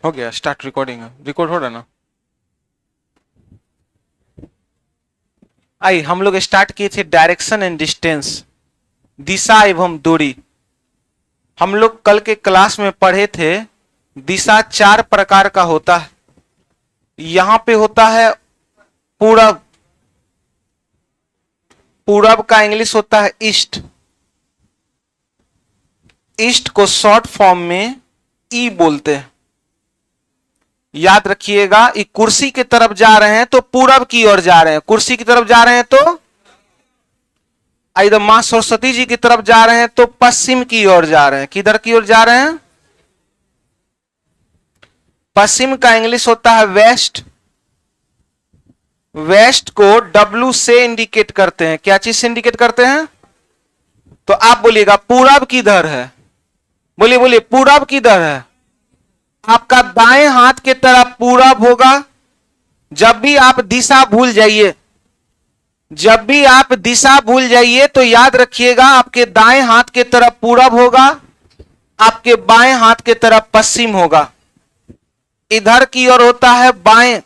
हो गया, start recording है, रिकॉर्ड हो रहा ना। आई हम लोग स्टार्ट किए थे डायरेक्शन एंड डिस्टेंस, दिशा एवं दूरी। हम लोग कल के क्लास में पढ़े थे दिशा 4 प्रकार का होता है। यहां पे होता है पूरब, पूरब का इंग्लिश होता है ईस्ट। ईस्ट को शॉर्ट फॉर्म में ई बोलते हैं। याद रखिएगा, ये कुर्सी की तरफ जा रहे हैं तो पूरब की ओर जा रहे हैं, कुर्सी की तरफ जा रहे हैं तो इधर मां सरस्वती जी की तरफ जा रहे हैं तो पश्चिम की ओर जा रहे हैं। किधर की ओर जा रहे हैं? पश्चिम का इंग्लिश होता है वेस्ट। वेस्ट को W से इंडिकेट करते हैं। क्या चीज से इंडिकेट करते हैं? तो आप बोलिएगा पूरब किधर है, बोलिए बोलिए पूरब किधर है। आपका दाएं हाथ के तरफ पूरब होगा। जब भी आप दिशा भूल जाइए, जब भी आप दिशा भूल जाइए तो याद रखिएगा आपके दाएं हाथ के तरफ पूरब होगा, आपके बाएं हाथ के तरफ पश्चिम होगा। इधर की ओर होता है बाएं,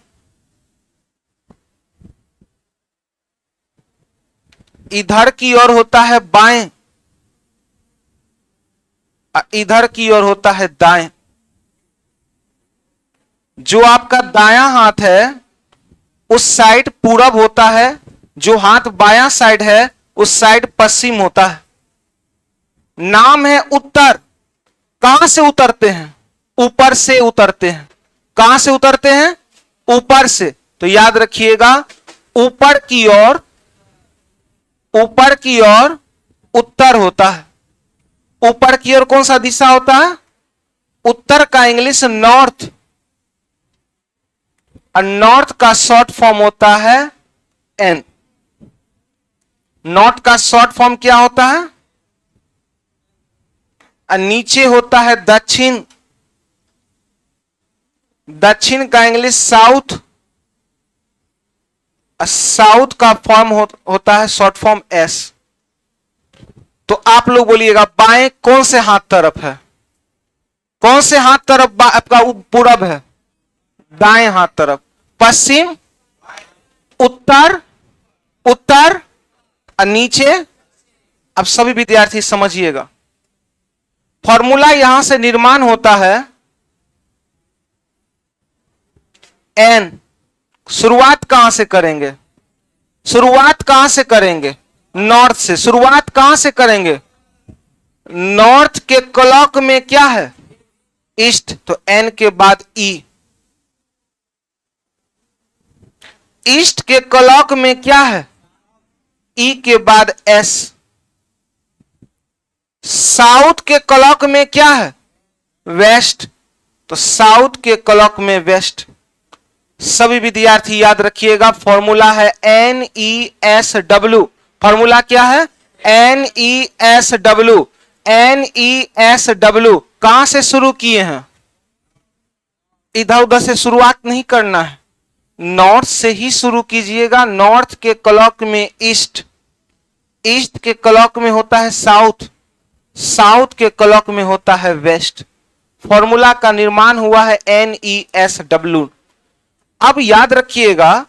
इधर की ओर होता है बाएं, इधर की ओर होता है दाएं। जो आपका दायां हाथ है उस साइड पूरब होता है, जो हाथ बायां साइड है उस साइड पश्चिम होता है। नाम है उत्तर। कहां से उतरते हैं? ऊपर से उतरते हैं। कहां से उतरते हैं? ऊपर से। तो याद रखिएगा ऊपर की ओर, ऊपर की ओर उत्तर होता है। ऊपर की ओर कौन सा दिशा होता है? उत्तर का इंग्लिश नॉर्थ, और नॉर्थ का शॉर्ट फॉर्म होता है एन। नॉर्थ का शॉर्ट फॉर्म क्या होता है? और नीचे होता है दक्षिण। दक्षिण का इंग्लिश साउथ, साउथ का फॉर्म होता है शॉर्ट फॉर्म एस। तो आप लोग बोलिएगा बाएं कौन से हाथ तरफ है? कौन से हाथ तरफ आपका पूरब है? दाएं हाथ तरफ। पश्चिम, उत्तर, उत्तर और नीचे। अब सभी विद्यार्थी समझिएगा, फॉर्मूला यहां से निर्माण होता है एन। शुरुआत कहां से करेंगे? शुरुआत कहां से करेंगे? नॉर्थ से। शुरुआत कहां से करेंगे? नॉर्थ के क्लॉक में क्या है? ईस्ट। तो एन के बाद ई। ईस्ट के क्लॉक में क्या है? ई के बाद एस। साउथ के क्लॉक में क्या है? वेस्ट। तो साउथ के क्लॉक में वेस्ट। सभी विद्यार्थी याद रखिएगा फॉर्मूला है NESW। फॉर्मूला क्या है? NESW। NESW कहां से शुरू किए हैं? इधर उधर से शुरुआत नहीं करना है, नॉर्थ से ही शुरू कीजिएगा। नॉर्थ के क्लॉक में ईस्ट, ईस्ट के क्लॉक में होता है साउथ, साउथ के क्लॉक में होता है वेस्ट। फॉर्मूला का निर्माण हुआ है NESW। अब याद रखिएगा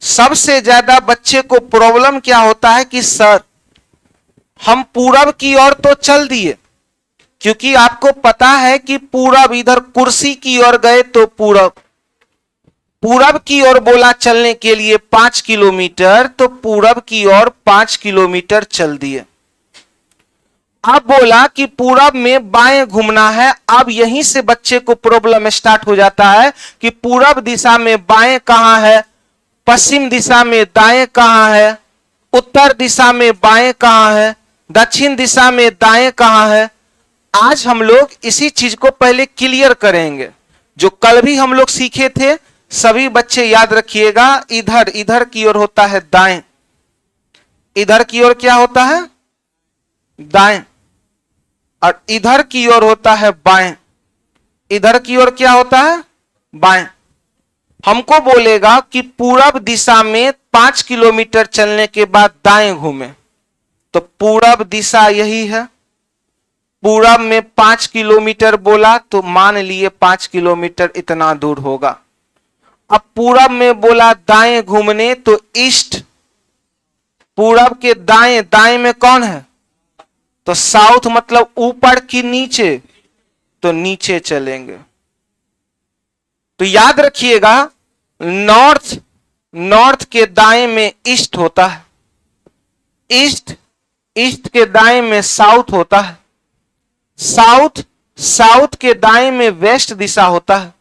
सबसे ज्यादा बच्चे को प्रॉब्लम क्या होता है कि सर हम पूरब की ओर तो चल दिए, क्योंकि आपको पता है कि पूरब, इधर कुर्सी की ओर गए तो पूरब, पूरब की ओर बोला चलने के लिए 5 किलोमीटर, तो पूरब की ओर 5 किलोमीटर चल दिए। अब बोला कि पूरब में बाएं घूमना है। अब यहीं से बच्चे को प्रॉब्लम स्टार्ट हो जाता है कि पूरब दिशा में बाएं कहां है, पश्चिम दिशा में दाएं कहां है, उत्तर दिशा में बाएं कहां है, दक्षिण दिशा में दाएं कहां है। आज हम लोग इसी चीज को पहले क्लियर करेंगे। जो कल भी हम लोग सीखे थे सभी बच्चे याद रखिएगा। इधर, इधर की ओर होता है दाएं, इधर की ओर क्या होता है? दाएं। और इधर की ओर होता है बाएं, इधर की ओर क्या होता है? बाएं। हमको बोलेगा कि पूरब दिशा में 5 किलोमीटर चलने के बाद दाएं घूमे, तो पूरब दिशा यही है। पूरब में 5 किलोमीटर बोला तो मान लिए 5 किलोमीटर इतना दूर होगा। अब पूरब में बोला दाएं घूमने तो ईस्ट, पूरब के दाएं, दाएं में कौन है तो साउथ, मतलब ऊपर की नीचे, तो नीचे चलेंगे। तो याद रखिएगा नॉर्थ, नॉर्थ के दाएं में ईस्ट होता है, ईस्ट, ईस्ट के दाएं में साउथ होता है, साउथ, साउथ के दाएं में वेस्ट दिशा होता है,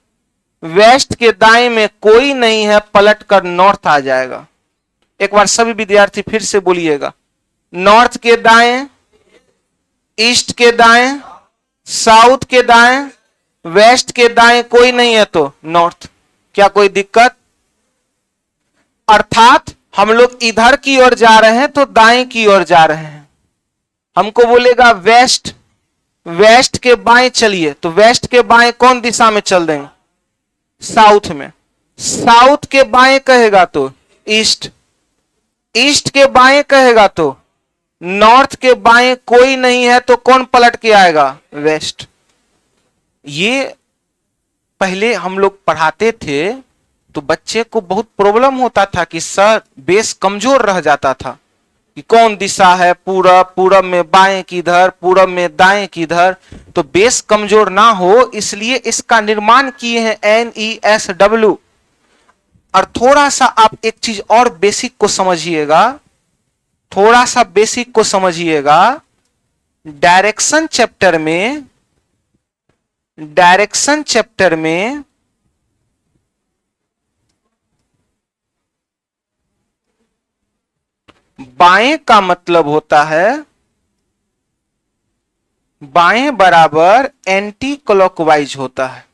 वेस्ट के दाएं में कोई नहीं है, पलट कर नॉर्थ आ जाएगा। एक बार सभी विद्यार्थी फिर से बोलिएगा, नॉर्थ के दाएं, ईस्ट के दाएं, साउथ के दाएं, वेस्ट के दाएं कोई नहीं है तो नॉर्थ। क्या कोई दिक्कत? अर्थात हम लोग इधर की ओर जा रहे हैं तो दाएं की ओर जा रहे हैं। हमको बोलेगा वेस्ट, वेस्ट के बाएं चलिए, तो वेस्ट के बाएं कौन दिशा में चल देंगे? साउथ में। साउथ के बाएं कहेगा तो ईस्ट, ईस्ट के बाएं कहेगा तो नॉर्थ, के बाएं कोई नहीं है तो कौन पलट के आएगा? वेस्ट। ये पहले हम लोग पढ़ाते थे तो बच्चे को बहुत प्रॉब्लम होता था कि सर बेस कमजोर रह जाता था कि कौन दिशा है, पूरब, पूरब में बाएं किधर, पूरब में दाएं किधर, तो बेस कमजोर ना हो इसलिए इसका निर्माण किए हैं NESW। और थोड़ा सा आप एक चीज और बेसिक को समझिएगा, थोड़ा सा बेसिक को समझिएगा। डायरेक्शन चैप्टर में, डायरेक्शन चैप्टर में बाएं का मतलब होता है, बाएं बराबर एंटी क्लॉकवाइज होता है।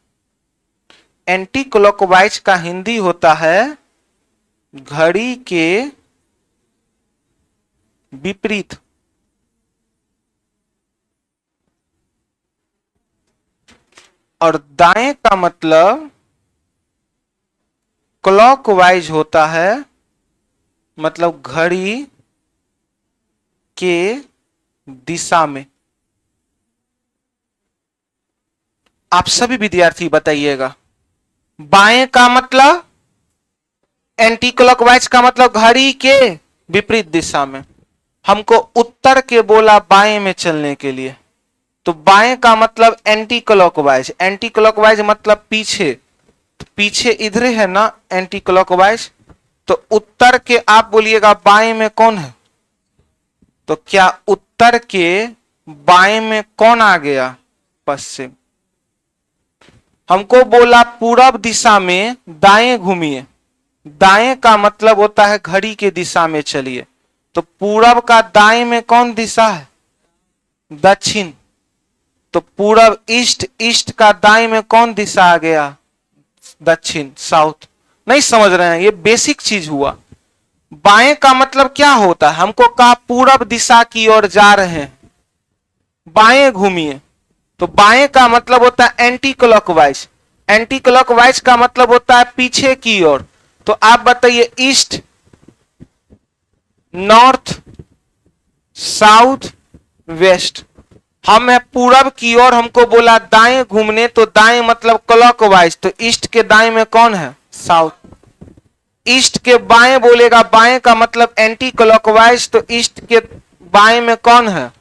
एंटी क्लॉकवाइज का हिंदी होता है घड़ी के विपरीत। और दाएं का मतलब क्लॉकवाइज होता है, मतलब घड़ी के दिशा में। आप सभी विद्यार्थी बताइएगा, बाएं का मतलब एंटी क्लॉकवाइज का मतलब घड़ी के विपरीत दिशा में। हमको उत्तर के बोला बाएं में चलने के लिए, तो बाएं का मतलब एंटी क्लॉकवाइज, एंटी क्लॉकवाइज मतलब पीछे, तो पीछे इधर है ना एंटी क्लॉकवाइज, तो उत्तर के आप बोलिएगा बाएं में कौन है, तो क्या उत्तर के बाएं में कौन आ गया? पश्चिम। हमको बोला पूरब दिशा में दाएं घूमिए, दाएं का मतलब होता है घड़ी के दिशा में चलिए, तो पूरब का दाएं में कौन दिशा है? दक्षिण। तो पूरब ईस्ट, ईस्ट का दाएं में कौन दिशा आ गया? दक्षिण, साउथ। नहीं समझ रहे हैं? ये बेसिक चीज हुआ। बाएं का मतलब क्या होता है? हमको कहा पूरब दिशा की ओर जा रहे हैं, बाएं घूमिए, तो बाएं का मतलब होता है एंटी क्लॉकवाइज, एंटी क्लॉकवाइज का मतलब होता है पीछे की ओर। तो आप बताइए ईस्ट, नॉर्थ, साउथ, वेस्ट। हम है पूरब की ओर, हमको बोला दाएं घूमने, तो दाएं मतलब क्लॉकवाइज, तो ईस्ट के दाएं में कौन है? साउथ। ईस्ट के बाएं बोलेगा, बाएं का मतलब एंटी क्लॉकवाइज, तो ईस्ट के बाएं में कौन है?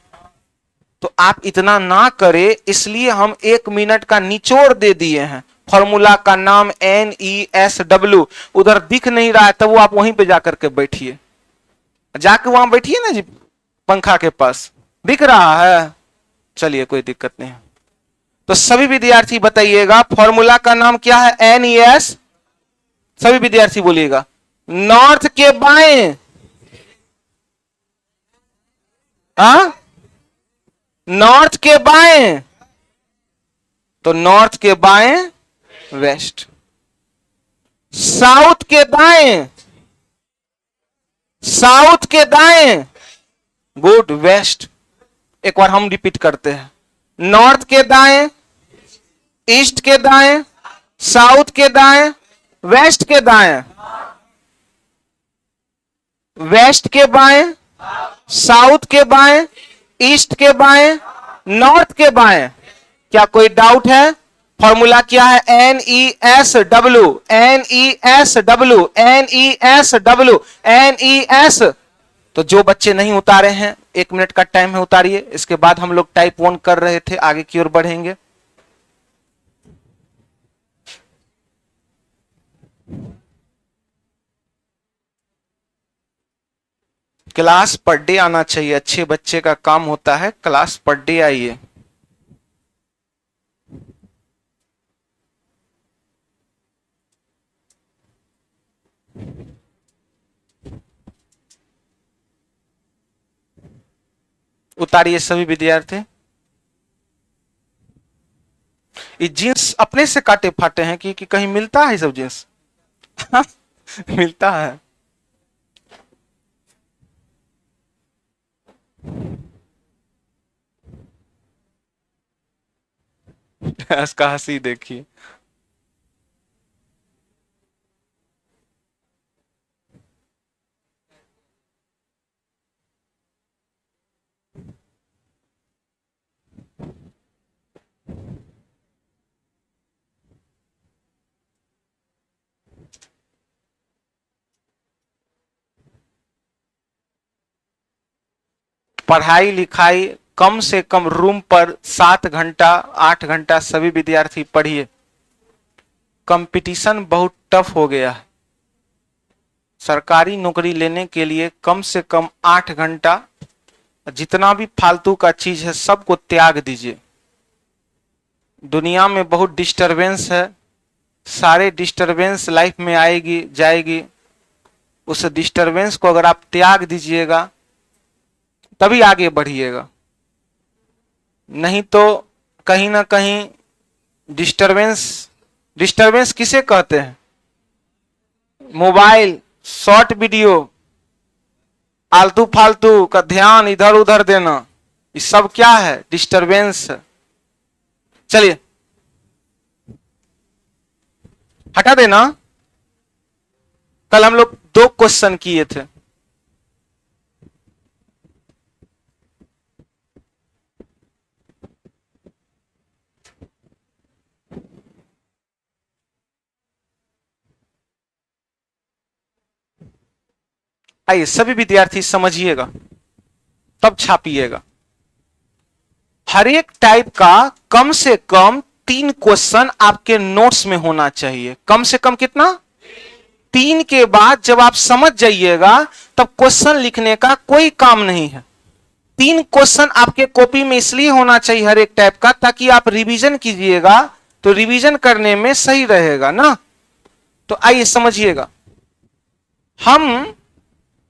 तो आप इतना ना करें, इसलिए हम 1 मिनट का निचोड़ दे दिए हैं। फॉर्मूला का नाम NESW, उधर दिख नहीं रहा है तब वो आप वहीं पे जाकर के बैठिए, जाके वहां बैठिए ना जी, पंखा के पास दिख रहा है। चलिए कोई दिक्कत नहीं है। तो सभी विद्यार्थी बताइएगा फॉर्मूला का नाम क्या है? NES। सभी विद्यार्थी बोलिएगा, नॉर्थ के बाएं, हाँ, नॉर्थ के बाएं, तो नॉर्थ के बाएं वेस्ट, साउथ के दाएं, साउथ के दाएं गुड वेस्ट। एक बार हम रिपीट करते हैं, नॉर्थ के दाएं, ईस्ट के दाएं, साउथ के दाएं, वेस्ट के दाएं, वेस्ट के बाएं, साउथ के बाएं, ईस्ट के बाएं, नॉर्थ के बाएं। क्या कोई डाउट है? फॉर्मूला क्या है? NESW, NESW, NESW, NES। तो जो बच्चे नहीं उतारे हैं, 1 मिनट का टाइम है, उतारिए। इसके बाद हम लोग टाइप 1 कर रहे थे, आगे की ओर बढ़ेंगे। क्लास पर डे आना चाहिए, अच्छे बच्चे का काम होता है क्लास पर डे आइए। उतारिए सभी विद्यार्थी। ये जींस अपने से काटे फाटे हैं कि कहीं मिलता है सब जींस? मिलता है। इसका हंसी देखिए। पढ़ाई लिखाई कम से कम रूम पर 7 घंटा 8 घंटा सभी विद्यार्थी पढ़िए। कंपटीशन बहुत टफ हो गया है। सरकारी नौकरी लेने के लिए कम से कम 8 घंटा, जितना भी फालतू का चीज है सबको त्याग दीजिए। दुनिया में बहुत डिस्टरबेंस है, सारे डिस्टरबेंस लाइफ में आएगी जाएगी। उस डिस्टरबेंस को अगर आप त्याग दीजिएगा तभी आगे बढ़िएगा, नहीं तो कहीं ना कहीं डिस्टरबेंस। डिस्टरबेंस किसे कहते हैं? मोबाइल, शॉर्ट वीडियो, आलतू फालतू का ध्यान इधर उधर देना, ये सब क्या है? डिस्टरबेंस है। चलिए हटा देना। कल हम लोग 2 क्वेश्चन किए थे। आइए सभी विद्यार्थी समझिएगा तब छापिएगा। हर एक टाइप का कम से कम 3 क्वेश्चन आपके नोट्स में होना चाहिए। कम से कम कितना? 3 के बाद जब आप समझ जाइएगा तब क्वेश्चन लिखने का कोई काम नहीं है। 3 क्वेश्चन आपके कॉपी में इसलिए होना चाहिए हर एक टाइप का, ताकि आप रिवीजन कीजिएगा तो रिवीजन करने में सही रहेगा ना। तो आइए समझिएगा। हम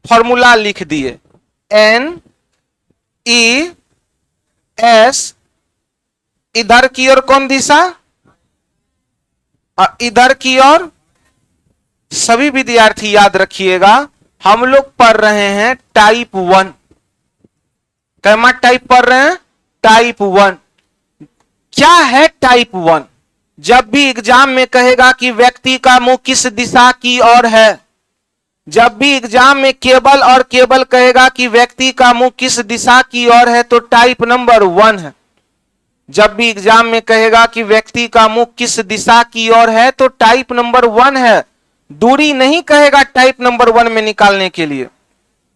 फॉर्मूला लिख दिए, NES। इधर की ओर कौन दिशा? और इधर की ओर। सभी विद्यार्थी याद रखिएगा, हम लोग पढ़ रहे हैं टाइप 1। कैमा टाइप पढ़ रहे हैं? टाइप 1। क्या है टाइप 1? जब भी एग्जाम में कहेगा कि व्यक्ति का मुंह किस दिशा की ओर है, जब भी एग्जाम में केवल और केवल कहेगा कि व्यक्ति का मुंह किस दिशा की ओर है, तो टाइप नंबर 1 है। जब भी एग्जाम में कहेगा कि व्यक्ति का मुंह किस दिशा की ओर है, तो टाइप नंबर 1 है। दूरी नहीं कहेगा टाइप नंबर 1 में निकालने के लिए।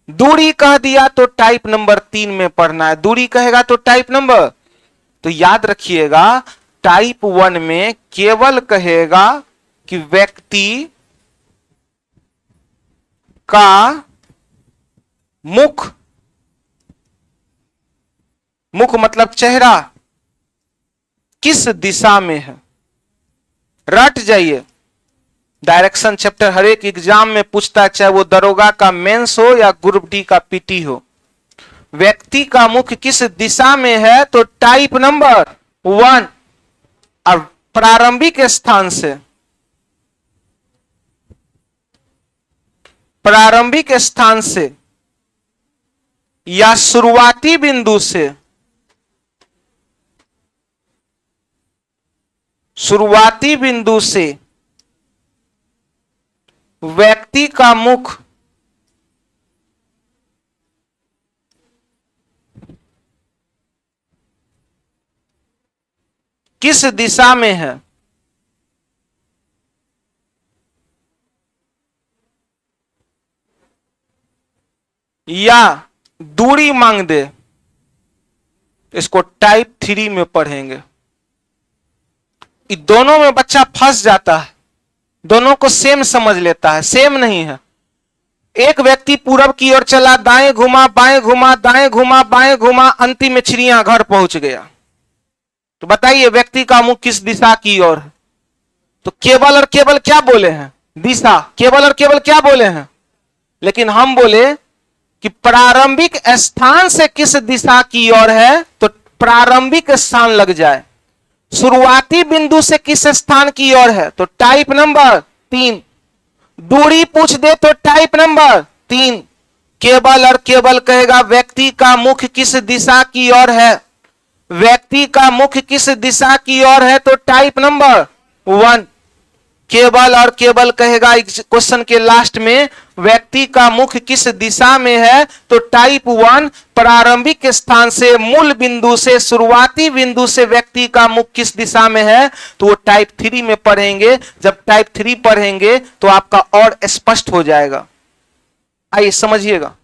दूरी कह दिया तो टाइप नंबर 3 में पढ़ना है। दूरी कहेगा तो टाइप नंबर। तो याद रखिएगा, टाइप 1 में केवल कहेगा कि व्यक्ति का मुख, मुख मतलब चेहरा, किस दिशा में है। रट जाइए, डायरेक्शन चैप्टर हर एक एग्जाम में पूछता है, चाहे वो दरोगा का मेंस हो या ग्रुप डी का पीटी हो। व्यक्ति का मुख किस दिशा में है, तो टाइप नंबर 1। और प्रारंभिक स्थान से, प्रारंभिक स्थान से या शुरुआती बिंदु से, शुरुआती बिंदु से व्यक्ति का मुख किस दिशा में है? या दूरी मांग दे, इसको टाइप 3 में पढ़ेंगे। दोनों में बच्चा फंस जाता है, दोनों को सेम समझ लेता है, सेम नहीं है। एक व्यक्ति पूरब की ओर चला, दाएं घुमा, बाएं घुमा, दाएं घुमा, बाएं घुमा, अंतिम में चिड़ियाघर पहुंच गया। तो बताइए व्यक्ति का मुख किस दिशा की ओर है? तो केवल और केवल क्या बोले हैं? दिशा। केवल और केवल क्या बोले हैं? लेकिन हम बोले कि प्रारंभिक स्थान से किस दिशा की ओर है, तो प्रारंभिक स्थान लग जाए। शुरुआती बिंदु से किस स्थान की ओर है, तो टाइप नंबर 3। दूरी पूछ दे तो टाइप नंबर 3। केवल और केवल कहेगा व्यक्ति का मुख किस दिशा की ओर है, व्यक्ति का मुख किस दिशा की ओर है, तो टाइप नंबर 1। केवल और केवल कहेगा क्वेश्चन के लास्ट में व्यक्ति का मुख किस दिशा में है, तो टाइप 1। प्रारंभिक स्थान से, मूल बिंदु से, शुरुआती बिंदु से व्यक्ति का मुख किस दिशा में है, तो वो टाइप 3 में पढ़ेंगे। जब टाइप 3 पढ़ेंगे तो आपका और स्पष्ट हो जाएगा। आइए समझिएगा।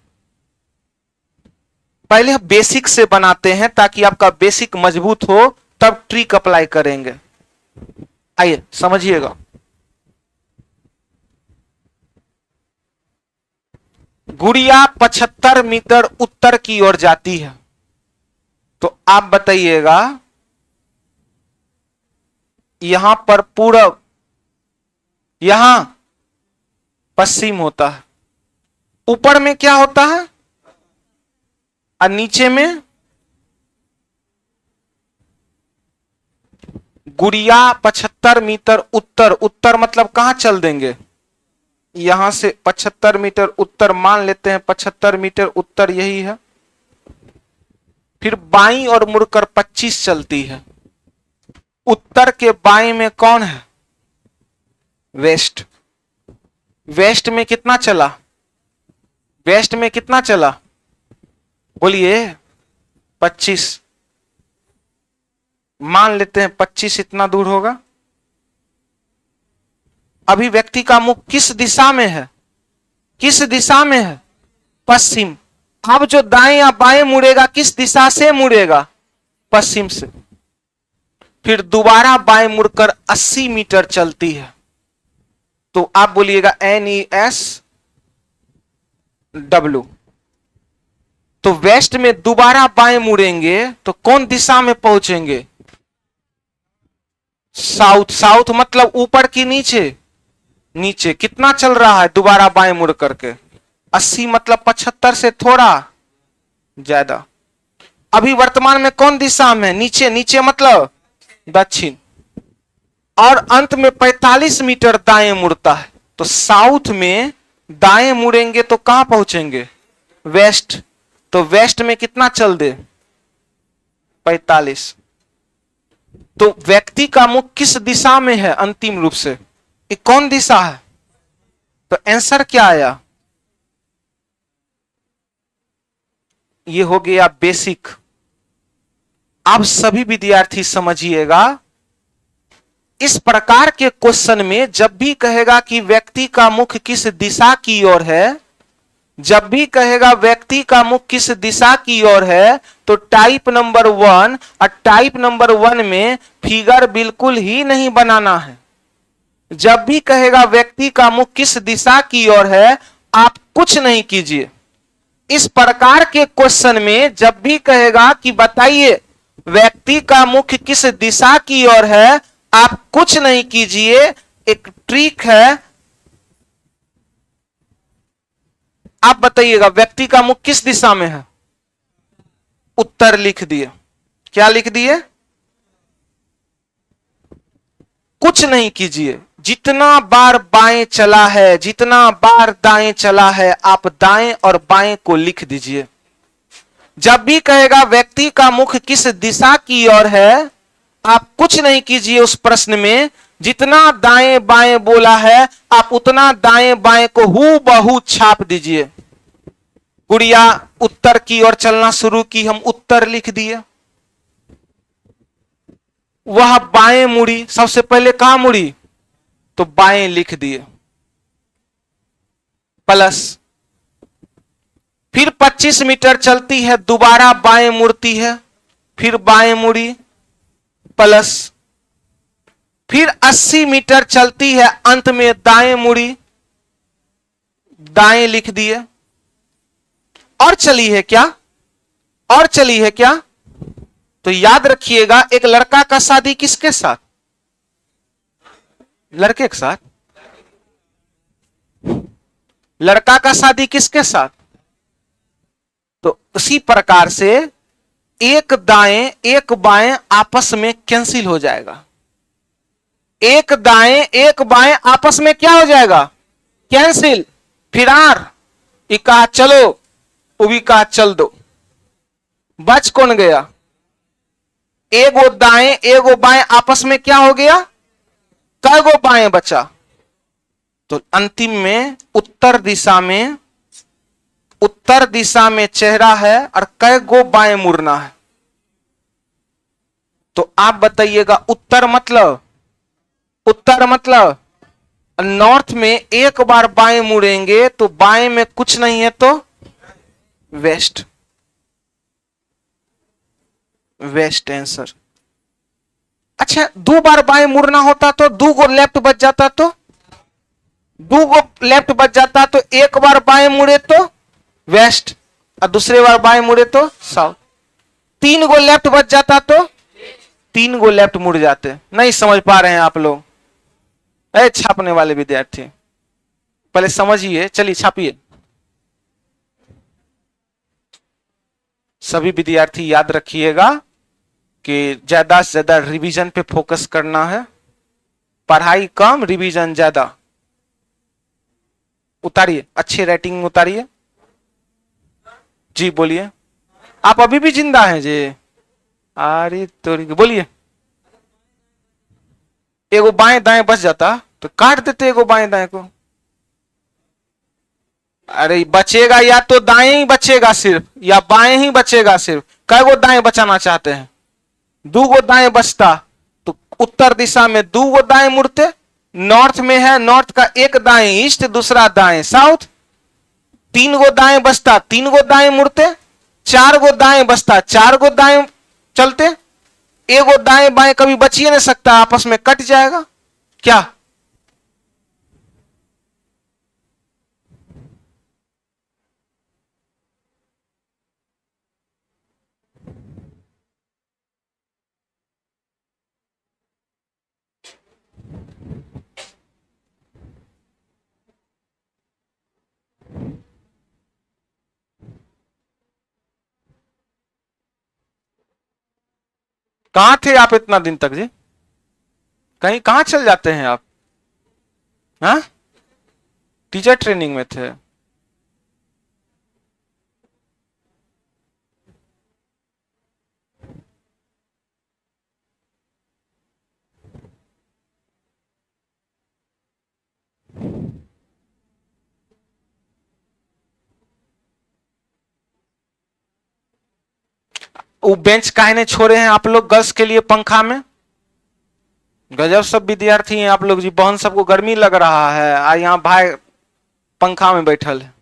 पहले हम बेसिक से बनाते हैं ताकि आपका बेसिक मजबूत हो, तब ट्रिक अप्लाई करेंगे। आइए समझिएगा। गुड़िया 75 मीटर उत्तर की ओर जाती है, तो आप बताइएगा यहां पर पूरब, यहां पश्चिम होता है, ऊपर में क्या होता है और नीचे में? गुड़िया 75 मीटर उत्तर, उत्तर मतलब कहां चल देंगे? यहां से 75 मीटर उत्तर मान लेते हैं, 75 मीटर उत्तर यही है। फिर बाईं और मुड़कर 25 चलती है। उत्तर के बाएं में कौन है? वेस्ट। वेस्ट में कितना चला? वेस्ट में कितना चला बोलिए? 25 मान लेते हैं, 25 इतना दूर होगा। अभी व्यक्ति का मुख किस दिशा में है? किस दिशा में है? पश्चिम। अब जो दाएं या बाएं मुड़ेगा किस दिशा से मुड़ेगा? पश्चिम से। फिर दोबारा बाएं मुड़कर 80 मीटर चलती है, तो आप बोलिएगा NESW। तो वेस्ट में दोबारा बाएं मुड़ेंगे तो कौन दिशा में पहुंचेंगे? साउथ। साउथ मतलब ऊपर की नीचे? नीचे। कितना चल रहा है दोबारा बाएं मुड़ करके? 80 मतलब 75 से थोड़ा ज्यादा। अभी वर्तमान में कौन दिशा में? नीचे। नीचे मतलब दक्षिण। और अंत में 45 मीटर दाएं मुड़ता है, तो साउथ में दाएं मुड़ेंगे तो कहां पहुंचेंगे? वेस्ट। तो वेस्ट में कितना चल दे? 45। तो व्यक्ति का मुख किस दिशा में है अंतिम रूप से? ये कौन दिशा है? तो आंसर क्या आया? ये हो गया बेसिक। आप सभी विद्यार्थी समझिएगा, इस प्रकार के क्वेश्चन में जब भी कहेगा कि व्यक्ति का मुख किस दिशा की ओर है, जब भी कहेगा व्यक्ति का मुख किस दिशा की ओर है, तो टाइप नंबर 1 और टाइप नंबर 1 में फिगर बिल्कुल ही नहीं बनाना है। जब भी कहेगा व्यक्ति का मुख किस दिशा की ओर है, आप कुछ नहीं कीजिए। इस प्रकार के क्वेश्चन में जब भी कहेगा कि बताइए व्यक्ति का मुख किस दिशा की ओर है, आप कुछ नहीं कीजिए। एक ट्रिक है, आप बताइएगा व्यक्ति का मुख किस दिशा में है? उत्तर लिख दिए। क्या लिख दिए? कुछ नहीं कीजिए। जितना बार बाएं चला है, जितना बार दाएं चला है, आप दाएं और बाएं को लिख दीजिए। जब भी कहेगा व्यक्ति का मुख किस दिशा की ओर है, आप कुछ नहीं कीजिए। उस प्रश्न में जितना दाएं बाएं बोला है, आप उतना दाएं बाएं को हूबहू छाप दीजिए। गुड़िया उत्तर की ओर चलना शुरू की, हम उत्तर लिख दिए। वह बाएं मुड़ी, सबसे पहले कहां मुड़ी, तो बाएं लिख दिए, प्लस फिर 25 मीटर चलती है, दोबारा बाएं मुड़ती है, फिर बाएं मुड़ी, प्लस फिर 80 मीटर चलती है, अंत में दाएं मुड़ी, दाएं लिख दिए। और चली है क्या, और चली है क्या, तो याद रखिएगा एक लड़का का शादी किसके साथ, लड़के के साथ, लड़का का शादी किसके साथ, तो उसी प्रकार से एक दाएं एक बाएं आपस में कैंसिल हो जाएगा, एक दाएं एक बाएं आपस में क्या हो जाएगा, कैंसिल। फिर आर ई कहा चलो, उबी कहा चल दो, बच कौन गया, एगो दाएं एगो बाएं आपस में क्या हो गया, कईगो बाएं बचा, तो अंतिम में उत्तर दिशा में चेहरा है और कईगो बाएं मुड़ना है। तो आप बताइएगा उत्तर मतलब नॉर्थ में एक बार बाएं मुड़ेंगे तो बाएं में कुछ नहीं है तो वेस्ट, वेस्ट आंसर। अच्छा, 2 बार बाएं मुड़ना होता तो 2 गो लेफ्ट बच जाता, तो 2 गो लेफ्ट बच जाता, तो एक बार बाएं मुड़े तो वेस्ट और दूसरे बार बाएं मुड़े तो साउथ, 3 गो लेफ्ट बच जाता तो 3 गो लेफ्ट मुड़ जाते। नहीं समझ पा रहे हैं आप लोग, छापने वाले विद्यार्थी पहले समझिए, चलिए छापिए। सभी विद्यार्थी याद रखिएगा कि ज्यादा से ज्यादा रिवीजन पे फोकस करना है, पढ़ाई कम रिवीजन ज्यादा। उतारिए, अच्छी राइटिंग उतारिए जी, बोलिए। आप अभी भी जिंदा हैं जी, अरे तो बोलिए। एगो बाएं दाएं बच जाता तो काट देते एगो बाएं दाएं को, अरे बचेगा या तो दाएं ही बचेगा सिर्फ, या बाएं ही बचेगा सिर्फ, कै गो दाएं बचाना चाहते हैं, 2 गो दाएं बचता तो उत्तर दिशा में 2 गो दाएं मुड़ते, नॉर्थ में है, नॉर्थ का एक दाएं ईस्ट, दूसरा दाएं साउथ, 3 गो दाएं बचता, 3 गो दाएं मुड़ते, 4 गो दाएं बचता, 4 गो दाएं चलते, एगो दाएं बाएं कभी बच ही नहीं सकता, आपस में कट जाएगा क्या। कहां थे आप इतना दिन तक जी, कहीं कहां चल जाते हैं आप, हाँ टीचर ट्रेनिंग में थे। वो बेंच काहे ने छोड़े हैं आप लोग गर्ल्स के लिए पंखा में, गजब सब विद्यार्थी हैं आप लोग जी, बहन सबको गर्मी लग रहा है, आ यहाँ भाई पंखा में बैठल है।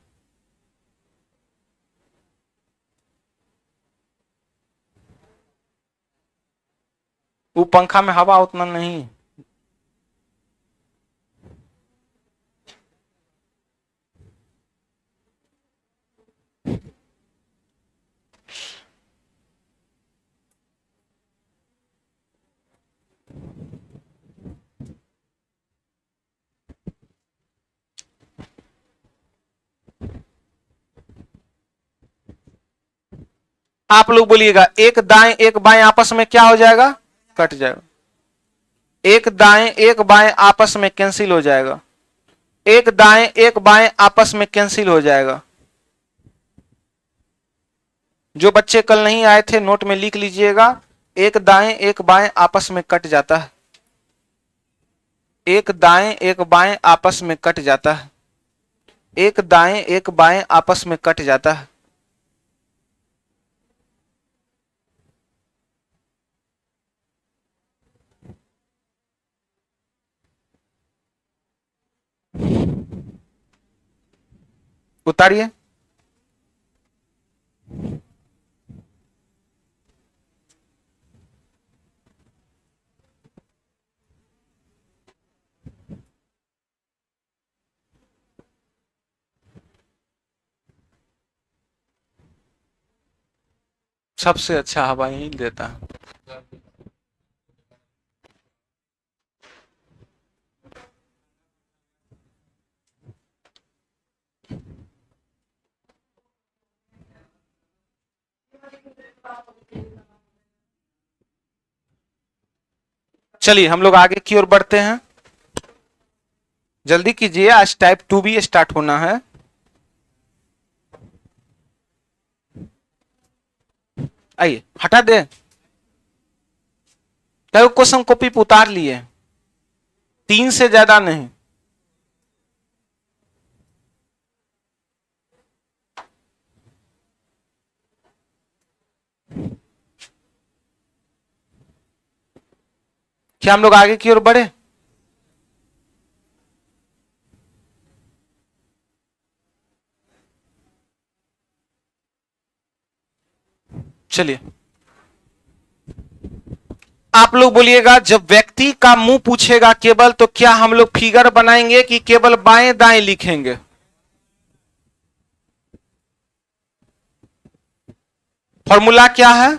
वो पंखा में हवा उतना नहीं। आप लोग बोलिएगा, एक दाएं एक बाएं आपस में क्या हो जाएगा, कट जाएगा, एक दाएं एक बाएं आपस में कैंसिल हो जाएगा, एक दाएं एक बाएं आपस में कैंसिल हो जाएगा। जो बच्चे कल नहीं आए थे नोट में लिख लीजिएगा, एक दाएं एक बाएं आपस में कट जाता है, एक दाएं एक बाएं आपस में कट जाता है, एक दाएं एक बाएं आपस में कट जाता है। उतारिए। सबसे अच्छा हवा यही देता है। चलिए हम लोग आगे की ओर बढ़ते हैं। जल्दी कीजिए, आज टाइप 2 भी स्टार्ट होना है। आइए हटा दे। कई क्वेश्चन कॉपी पे उतार लिए, 3 से ज्यादा नहीं। क्या हम लोग आगे की ओर बढ़े? चलिए आप लोग बोलिएगा, जब व्यक्ति का मुंह पूछेगा केवल, तो क्या हम लोग फिगर बनाएंगे कि केवल बाएं दाएं लिखेंगे? फॉर्मूला क्या है?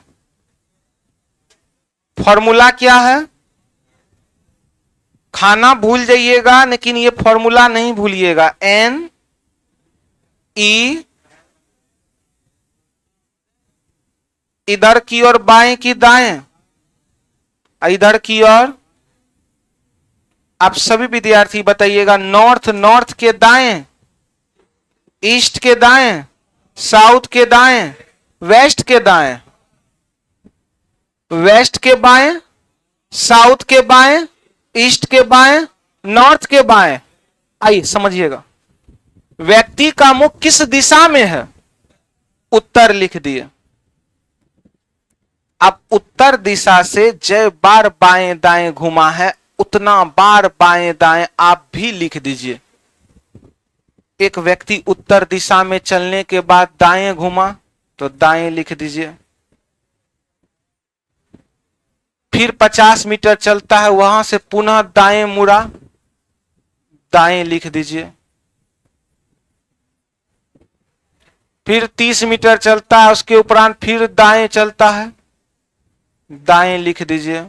फॉर्मूला क्या है? खाना भूल जाइएगा लेकिन ये फॉर्मूला नहीं भूलिएगा। एन ई, इधर की ओर बाएं की दाएं, इधर की ओर। आप सभी विद्यार्थी बताइएगा, नॉर्थ नॉर्थ के दाएं, ईस्ट के दाएं, साउथ के दाएं, वेस्ट के दाएं, वेस्ट के बाएं, साउथ के बाएं, ईस्ट के बाएं, नॉर्थ के बाएं। आइए समझिएगा, व्यक्ति का मुख किस दिशा में है? उत्तर लिख दिए। अब उत्तर दिशा से जय बार बाएं दाएं घुमा है, उतना बार बाएं दाएं आप भी लिख दीजिए। एक व्यक्ति उत्तर दिशा में चलने के बाद दाएं घुमा तो दाएं लिख दीजिए। फिर 50 मीटर चलता है, वहां से पुनः दाएं मुड़ा, दाएं लिख दीजिए। फिर 30 मीटर चलता है, उसके उपरांत फिर दाएं चलता है, दाएं लिख दीजिए।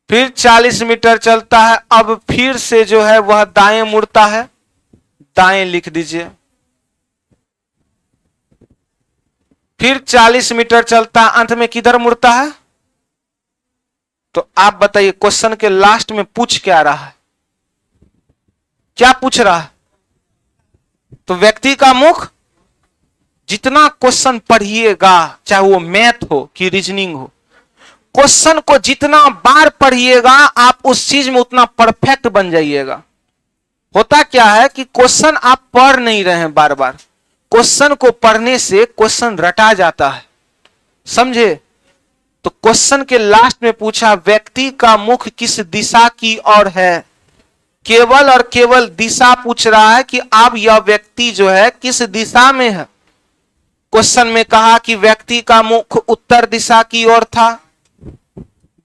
फिर 40 मीटर चलता है, अब फिर से जो है वह दाएं मुड़ता है, दाएं लिख दीजिए। फिर 40 मीटर चलता है, अंत में किधर मुड़ता है? तो आप बताइए क्वेश्चन के लास्ट में पूछ क्या रहा है? क्या पूछ रहा है? तो व्यक्ति का मुख, जितना क्वेश्चन पढ़िएगा, चाहे वो मैथ हो कि रीजनिंग हो, क्वेश्चन को जितना बार पढ़िएगा आप उस चीज में उतना परफेक्ट बन जाइएगा। होता क्या है कि क्वेश्चन आप पढ़ नहीं रहे हैं बार बार, क्वेश्चन को पढ़ने से क्वेश्चन रटा जाता है, समझे? तो क्वेश्चन के लास्ट में पूछा, व्यक्ति का मुख किस दिशा की ओर है? केवल और केवल दिशा पूछ रहा है कि अब यह व्यक्ति जो है किस दिशा में है। क्वेश्चन में कहा कि व्यक्ति का मुख उत्तर दिशा की ओर था,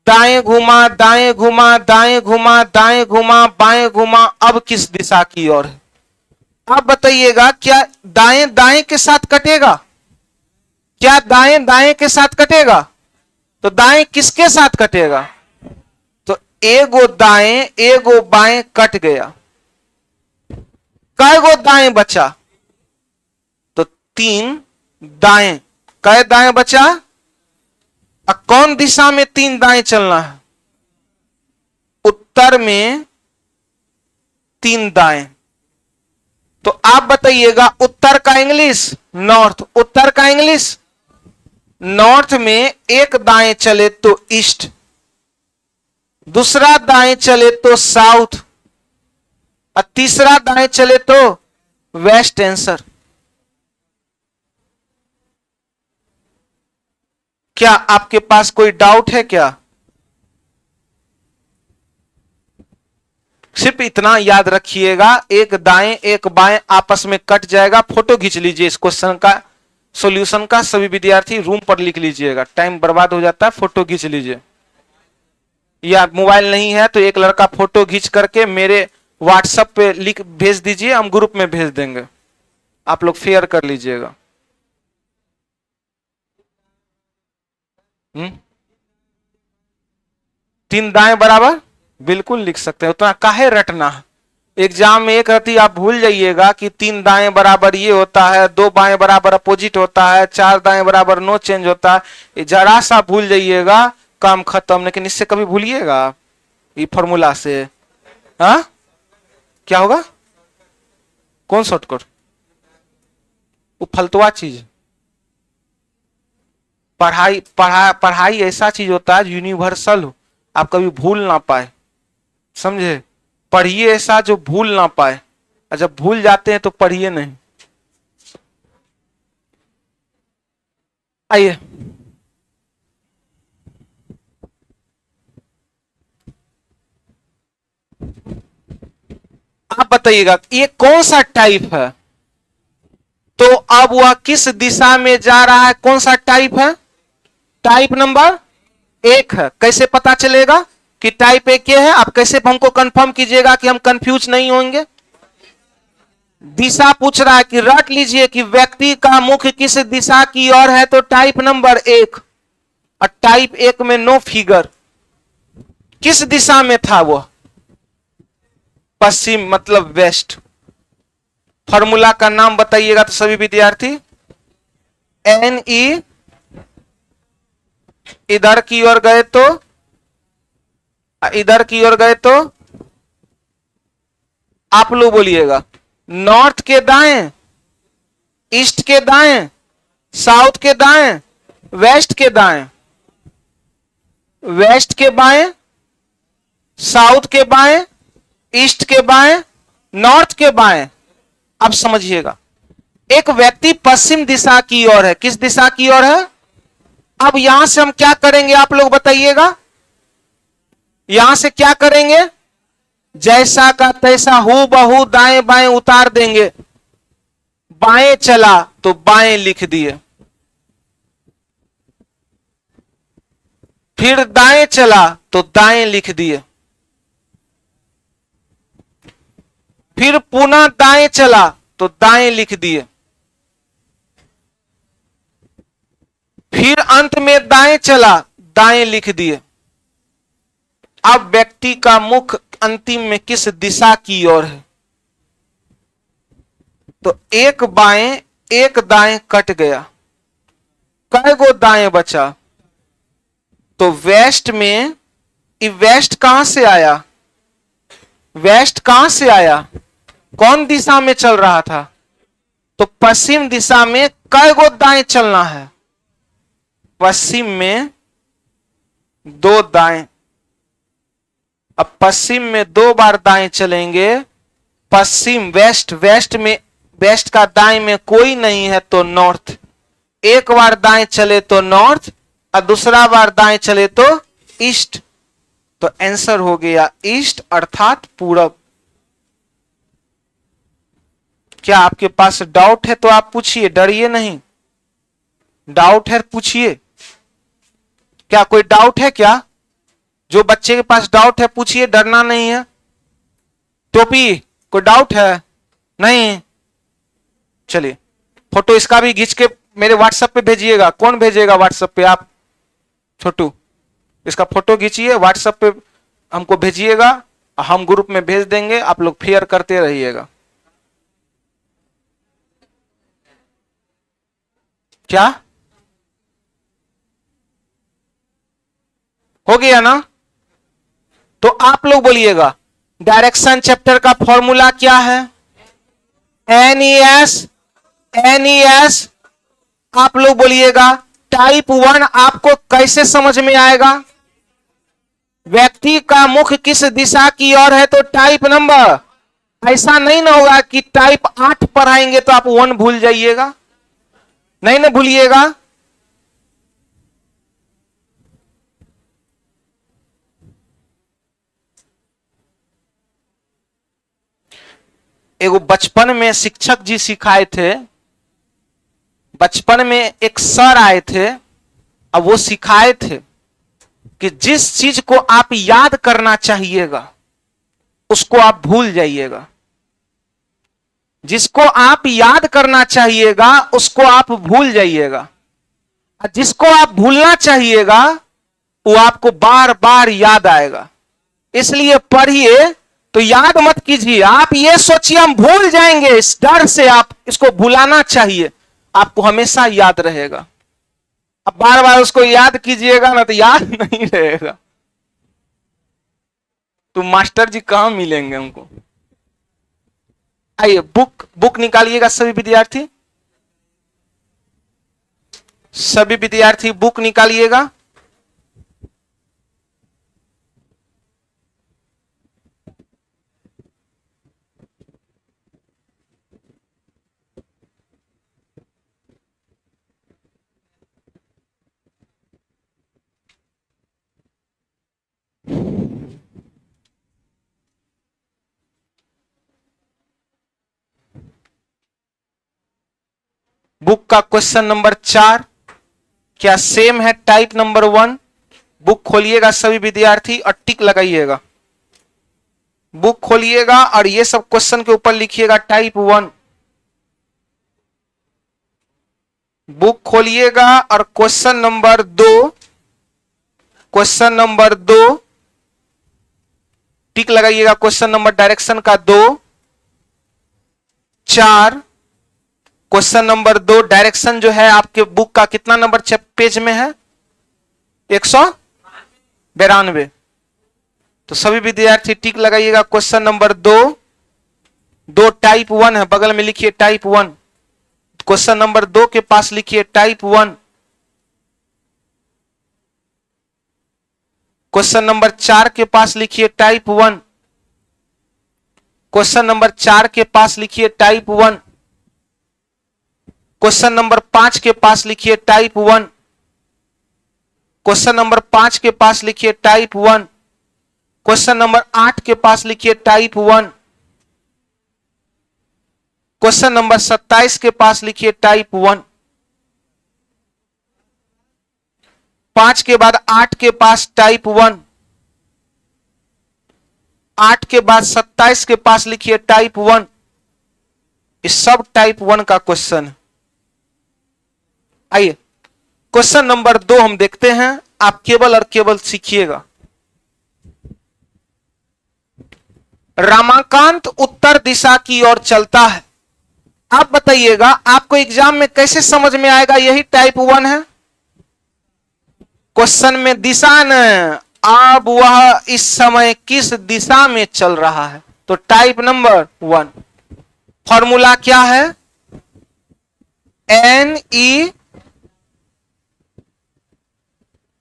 दाएं घुमा, दाएं घुमा, दाएं घुमा, दाएं घुमा, बाएं घुमा, अब किस दिशा की ओर है? आप बताइएगा, क्या दाएं दाएं के साथ कटेगा? क्या दाएं दाएं के साथ कटेगा? तो दाएं किसके साथ कटेगा? तो एगो दाएं एगो बाएं कट गया, कै गो दाएं बचा? तो 3 दाएं। कै दाएं बचा? अब कौन दिशा में 3 दाएं चलना है? उत्तर में 3 दाएं। तो आप बताइएगा, उत्तर का इंग्लिश नॉर्थ, उत्तर का इंग्लिश नॉर्थ में एक दाएं चले तो ईस्ट, दूसरा दाएं चले तो साउथ, और तीसरा दाएं चले तो वेस्ट आंसर। क्या आपके पास कोई डाउट है क्या? सिर्फ इतना याद रखिएगा, एक दाएं एक बाएं आपस में कट जाएगा। फोटो खींच लीजिए इस क्वेश्चन का, सॉल्यूशन का, सभी विद्यार्थी रूम पर लिख लीजिएगा, टाइम बर्बाद हो जाता है। फोटो खींच लीजिए, या मोबाइल नहीं है तो एक लड़का फोटो खींच करके मेरे व्हाट्सएप पे लिख भेज दीजिए, हम ग्रुप में भेज देंगे, आप लोग शेयर कर लीजिएगा। तीन दाएं बराबर बिल्कुल लिख सकते हैं, उतना काहे रटना है। एग्जाम में एक रति आप भूल जाइएगा कि तीन दाएं बराबर ये होता है, दो बाएं बराबर अपोजिट होता है, चार दाएं बराबर नो चेंज होता है। ये जरा सा भूल जाइएगा काम खत्म। लेकिन इससे कभी भूलिएगा ये फॉर्मूला से, हाँ क्या होगा? कौन शॉर्टकट? वो फलतुआ चीज। पढ़ाई ऐसा चीज होता है यूनिवर्सल हो, आप कभी भूल ना पाए, समझे? पढ़िए ऐसा जो भूल ना पाए, और जब भूल जाते हैं तो पढ़िए नहीं। आइए आप बताइएगा ये कौन सा टाइप है, तो अब वह किस दिशा में जा रहा है? कौन सा टाइप है? टाइप नंबर एक है। कैसे पता चलेगा कि टाइप एक ये है? आप कैसे हमको कंफर्म कीजिएगा कि हम कंफ्यूज नहीं होंगे? दिशा पूछ रहा है कि रट लीजिए कि व्यक्ति का मुख किस दिशा की ओर है, तो टाइप नंबर एक। और टाइप एक में नो फिगर, किस दिशा में था वो? पश्चिम मतलब वेस्ट। फॉर्मूला का नाम बताइएगा तो सभी विद्यार्थी। एन ई, इधर की ओर गए तो, इधर की ओर गए तो आप लोग बोलिएगा नॉर्थ के दाएं, ईस्ट के दाएं, साउथ के दाएं, वेस्ट के दाएं, वेस्ट के बाएं, साउथ के बाएं, ईस्ट के बाएं, नॉर्थ के बाएं। अब समझिएगा, एक व्यक्ति पश्चिम दिशा की ओर है। किस दिशा की ओर है? अब यहां से हम क्या करेंगे आप लोग बताइएगा? यहां से क्या करेंगे? जैसा का तैसा हूबहू बहू दाएं बाएं उतार देंगे। बाएं चला तो बाएं लिख दिए, फिर दाएं चला तो दाएं लिख दिए, फिर पुनः दाएं चला तो दाएं लिख दिए, फिर अंत में दाएं चला दाएं लिख दिए। अब व्यक्ति का मुख अंतिम में किस दिशा की ओर है? तो एक बाएं एक दाएं कट गया, कै गो दाएं बचा? तो वेस्ट में, वेस्ट कहां से आया? वेस्ट कहां से आया? कौन दिशा में चल रहा था? तो पश्चिम दिशा में कै गो दाएं चलना है? पश्चिम में दो दाएं। अब पश्चिम में दो बार दाएं चलेंगे। पश्चिम वेस्ट, वेस्ट में, वेस्ट का दाएं में कोई नहीं है तो नॉर्थ। एक बार दाएं चले तो नॉर्थ, और दूसरा बार दाएं चले तो ईस्ट। तो आंसर हो गया ईस्ट अर्थात पूरब। क्या आपके पास डाउट है तो आप पूछिए, डरिए नहीं। डाउट है पूछिए। क्या कोई डाउट है क्या? जो बच्चे के पास डाउट है पूछिए, डरना नहीं है। टोपी, कोई डाउट है? नहीं? चलिए फोटो इसका भी खींच के मेरे व्हाट्सएप पे भेजिएगा। कौन भेजेगा व्हाट्सएप पे? आप छोटू, इसका फोटो खींचिए व्हाट्सएप पे हमको भेजिएगा, हम ग्रुप में भेज देंगे, आप लोग शेयर करते रहिएगा। क्या हो गया ना? तो आप लोग बोलिएगा डायरेक्शन चैप्टर का फॉर्मूला क्या है? NES, NES। आप लोग बोलिएगा टाइप 1 आपको कैसे समझ में आएगा? व्यक्ति का मुख किस दिशा की ओर है तो टाइप नंबर। ऐसा नहीं ना होगा कि टाइप 8 पढ़ाएंगे तो आप 1 भूल जाइएगा, नहीं ना भूलिएगा। एगो बचपन में शिक्षक जी सिखाए थे, बचपन में एक सर आए थे, अब वो सिखाए थे कि जिस चीज को आप याद करना चाहिएगा उसको आप भूल जाइएगा, जिसको आप याद करना चाहिएगा उसको आप भूल जाइएगा, जिसको आप भूलना चाहिएगा वो आपको बार बार याद आएगा। इसलिए पढ़िए तो याद मत कीजिए, आप ये सोचिए हम भूल जाएंगे, इस डर से आप इसको भुलाना चाहिए, आपको हमेशा याद रहेगा। अब बार बार उसको याद कीजिएगा ना तो याद नहीं रहेगा, तो मास्टर जी कहां मिलेंगे हमको। आइए बुक निकालिएगा सभी विद्यार्थी, सभी विद्यार्थी बुक निकालिएगा। बुक का क्वेश्चन नंबर 4 क्या सेम है टाइप नंबर 1? बुक खोलिएगा सभी विद्यार्थी और टिक लगाइएगा। बुक खोलिएगा और ये सब क्वेश्चन के ऊपर लिखिएगा टाइप 1। बुक खोलिएगा और क्वेश्चन नंबर 2, क्वेश्चन नंबर 2 टिक लगाइएगा, क्वेश्चन नंबर डायरेक्शन का 2, 4 क्वेश्चन नंबर 2 डायरेक्शन जो है आपके बुक का कितना नंबर पेज में है? 192। तो सभी विद्यार्थी टिक लगाइएगा क्वेश्चन नंबर 2 टाइप 1 है, बगल में लिखिए टाइप 1। क्वेश्चन नंबर 2 के पास लिखिए टाइप 1। क्वेश्चन नंबर 4 के पास लिखिए टाइप 1। क्वेश्चन नंबर 4 के पास लिखिए टाइप 1। क्वेश्चन नंबर 5 के पास लिखिए टाइप 1। क्वेश्चन नंबर 5 के पास लिखिए टाइप 1। क्वेश्चन नंबर 8 के पास लिखिए टाइप 1। क्वेश्चन नंबर 27 के पास लिखिए टाइप 1। 5 के बाद 8 के पास टाइप 1। 8 के बाद 27 के पास लिखिए टाइप 1। इस सब टाइप 1 का क्वेश्चन। आइए क्वेश्चन नंबर 2 हम देखते हैं, आप केवल और केवल सीखिएगा। रमाकांत उत्तर दिशा की ओर चलता है। आप बताइएगा आपको एग्जाम में कैसे समझ में आएगा यही टाइप 1 है? क्वेश्चन में दिशा न, अब वह इस समय किस दिशा में चल रहा है, तो टाइप नंबर 1। फॉर्मूला क्या है? एन ई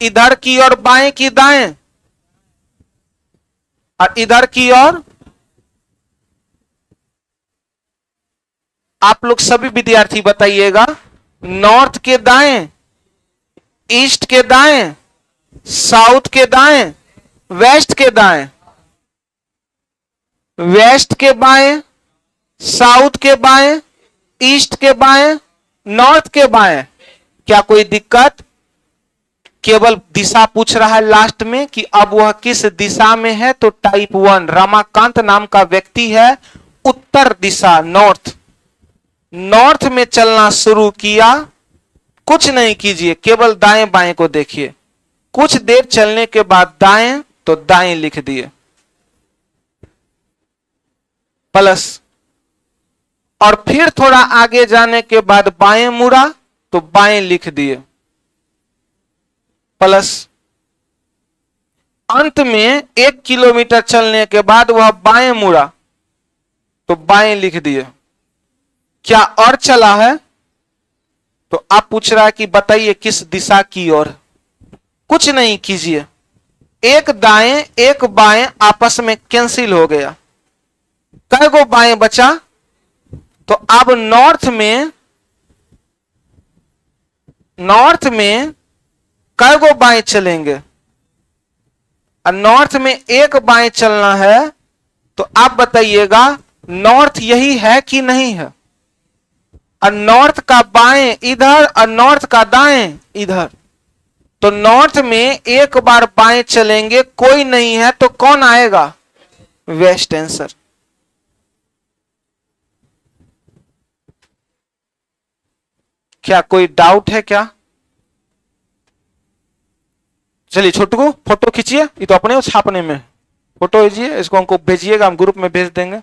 इधर की ओर बाएं की दाएं और इधर की ओर, आप लोग सभी विद्यार्थी बताइएगा, नॉर्थ के दाएं, ईस्ट के दाएं, साउथ के दाएं, वेस्ट के दाएं, वेस्ट के बाएं, साउथ के बाएं, ईस्ट के बाएं, नॉर्थ के बाएं। क्या कोई दिक्कत? केवल दिशा पूछ रहा है लास्ट में कि अब वह किस दिशा में है, तो टाइप 1। रमाकांत नाम का व्यक्ति है, उत्तर दिशा नॉर्थ, नॉर्थ में चलना शुरू किया। कुछ नहीं कीजिए, केवल दाएं बाएं को देखिए। कुछ देर चलने के बाद दाएं, तो दाएं लिख दिए प्लस, और फिर थोड़ा आगे जाने के बाद बाएं मुड़ा तो बाएं लिख दिए प्लस। अंत में 1 किलोमीटर चलने के बाद वह बाएं मुड़ा तो बाएं लिख दिए। क्या और चला है? तो आप पूछ रहा है कि बताइए किस दिशा की ओर। कुछ नहीं कीजिए, एक दाएं एक बाएं आपस में कैंसिल हो गया। कै गो बाएं बचा? तो अब नॉर्थ में कै गो बाएं चलेंगे? और नॉर्थ में एक बाएं चलना है, तो आप बताइएगा नॉर्थ यही है कि नहीं है? और नॉर्थ का बाएं इधर और नॉर्थ का दाएं इधर, तो नॉर्थ में एक बार बाएं चलेंगे कोई नहीं है तो कौन आएगा? Best answer. क्या कोई डाउट है क्या? चलिए छोटू को फोटो खींचिए, ये तो अपने छापने में फोटो भेजिए, इसको हमको भेजिएगा, हम ग्रुप में भेज देंगे।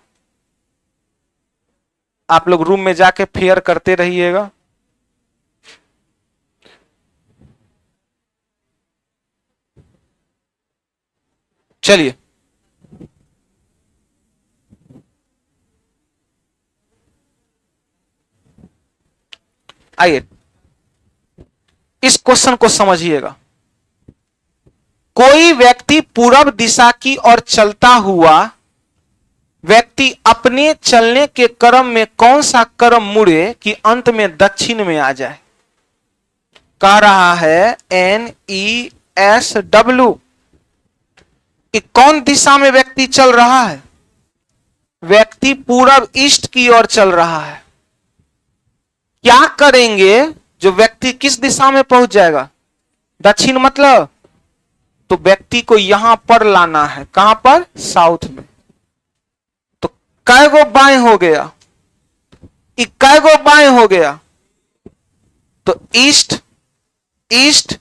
आप लोग रूम में जाके फेयर करते रहिएगा। चलिए आइए इस क्वेश्चन को समझिएगा। कोई व्यक्ति पूर्व दिशा की ओर चलता हुआ व्यक्ति अपने चलने के क्रम में कौन सा क्रम मुड़े कि अंत में दक्षिण में आ जाए? कह रहा है NESW। कौन दिशा में व्यक्ति चल रहा है? व्यक्ति पूर्व ईस्ट की ओर चल रहा है। क्या करेंगे जो व्यक्ति किस दिशा में पहुंच जाएगा? दक्षिण मतलब, तो व्यक्ति को यहां पर लाना है। कहां पर? साउथ में। तो कै गो बाएं हो गया? कै गो बाएं हो गया? तो ईस्ट, ईस्ट,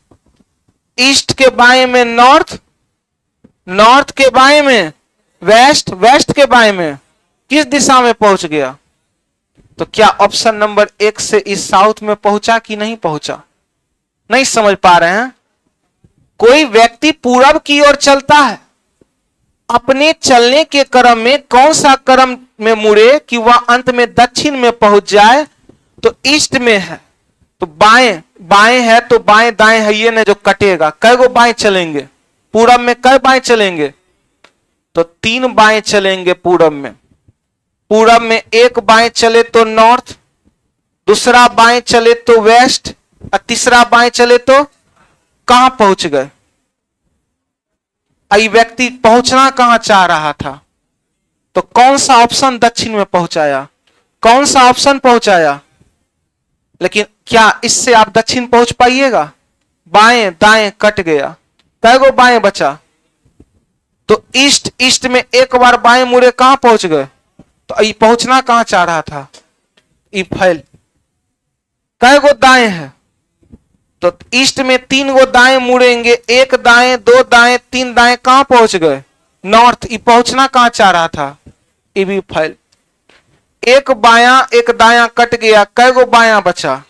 ईस्ट के बाएं में नॉर्थ, नॉर्थ के बाएं में वेस्ट, वेस्ट के बाएं में किस दिशा में पहुंच गया? तो क्या ऑप्शन नंबर 1 से इस साउथ में पहुंचा कि नहीं पहुंचा? नहीं समझ पा रहे हैं? कोई व्यक्ति पूरब की ओर चलता है, अपने चलने के क्रम में कौन सा क्रम में मुड़े कि वह अंत में दक्षिण में पहुंच जाए? तो ईस्ट में है, तो बाएं, बाएं है तो बाएं दाएं है ये ना जो कटेगा। कै गो बाएं चलेंगे? पूरब में कै बाएं चलेंगे? तो 3 बाएं चलेंगे पूरब में। पूरब में एक बाएं चले तो नॉर्थ, दूसरा बाएं चले तो वेस्ट, और तीसरा बाएं चले तो कहां पहुंच गए? ये व्यक्ति पहुंचना कहां चाह रहा था? तो कौन सा ऑप्शन दक्षिण में पहुंचाया? कौन सा ऑप्शन पहुंचाया? लेकिन क्या इससे आप दक्षिण पहुंच पाइएगा? बाएं दाएं कट गया, कै गो बाएं बचा? तो ईस्ट, ईस्ट में एक बार बाएं मुड़े कहां पहुंच गए? तो ये पहुंचना कहां चाह रहा था? ये फैल। कै गो दाएं है? तो ईस्ट में 3 गो दाएं मुड़ेंगे, एक दाएं, 2 दाएं, 3 दाएं, कहां पहुंच गए? नॉर्थ। ये पहुंचना कहां चाह रहा था? ये भी फैल। एक बायां एक दायां कट गया, कै गो बायां बचा?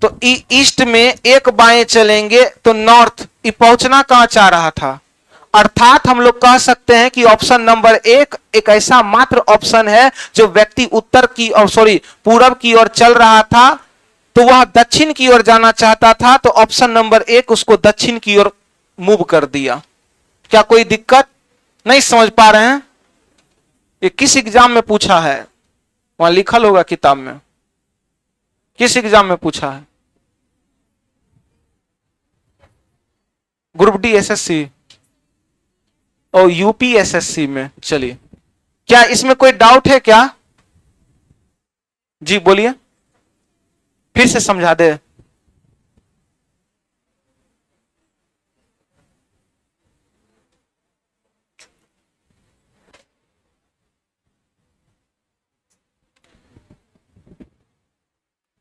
तो ईस्ट में एक बाएं चलेंगे तो नॉर्थ। ये पहुंचना कहां चाह रहा था? अर्थात हम लोग कह सकते हैं कि ऑप्शन नंबर 1 एक ऐसा मात्र ऑप्शन है जो व्यक्ति उत्तर की और पूरब की ओर चल रहा था तो वह दक्षिण की ओर जाना चाहता था, तो ऑप्शन नंबर 1 उसको दक्षिण की ओर मूव कर दिया। क्या कोई दिक्कत? नहीं समझ पा रहे हैं? ये किस एग्जाम में पूछा है? वहां लिखल होगा किताब में। किस एग्जाम में पूछा है? ग्रुप डी एसएससी और यूपीएसएससी में। चलिए, क्या इसमें कोई डाउट है क्या? जी बोलिए, फिर से समझा दे।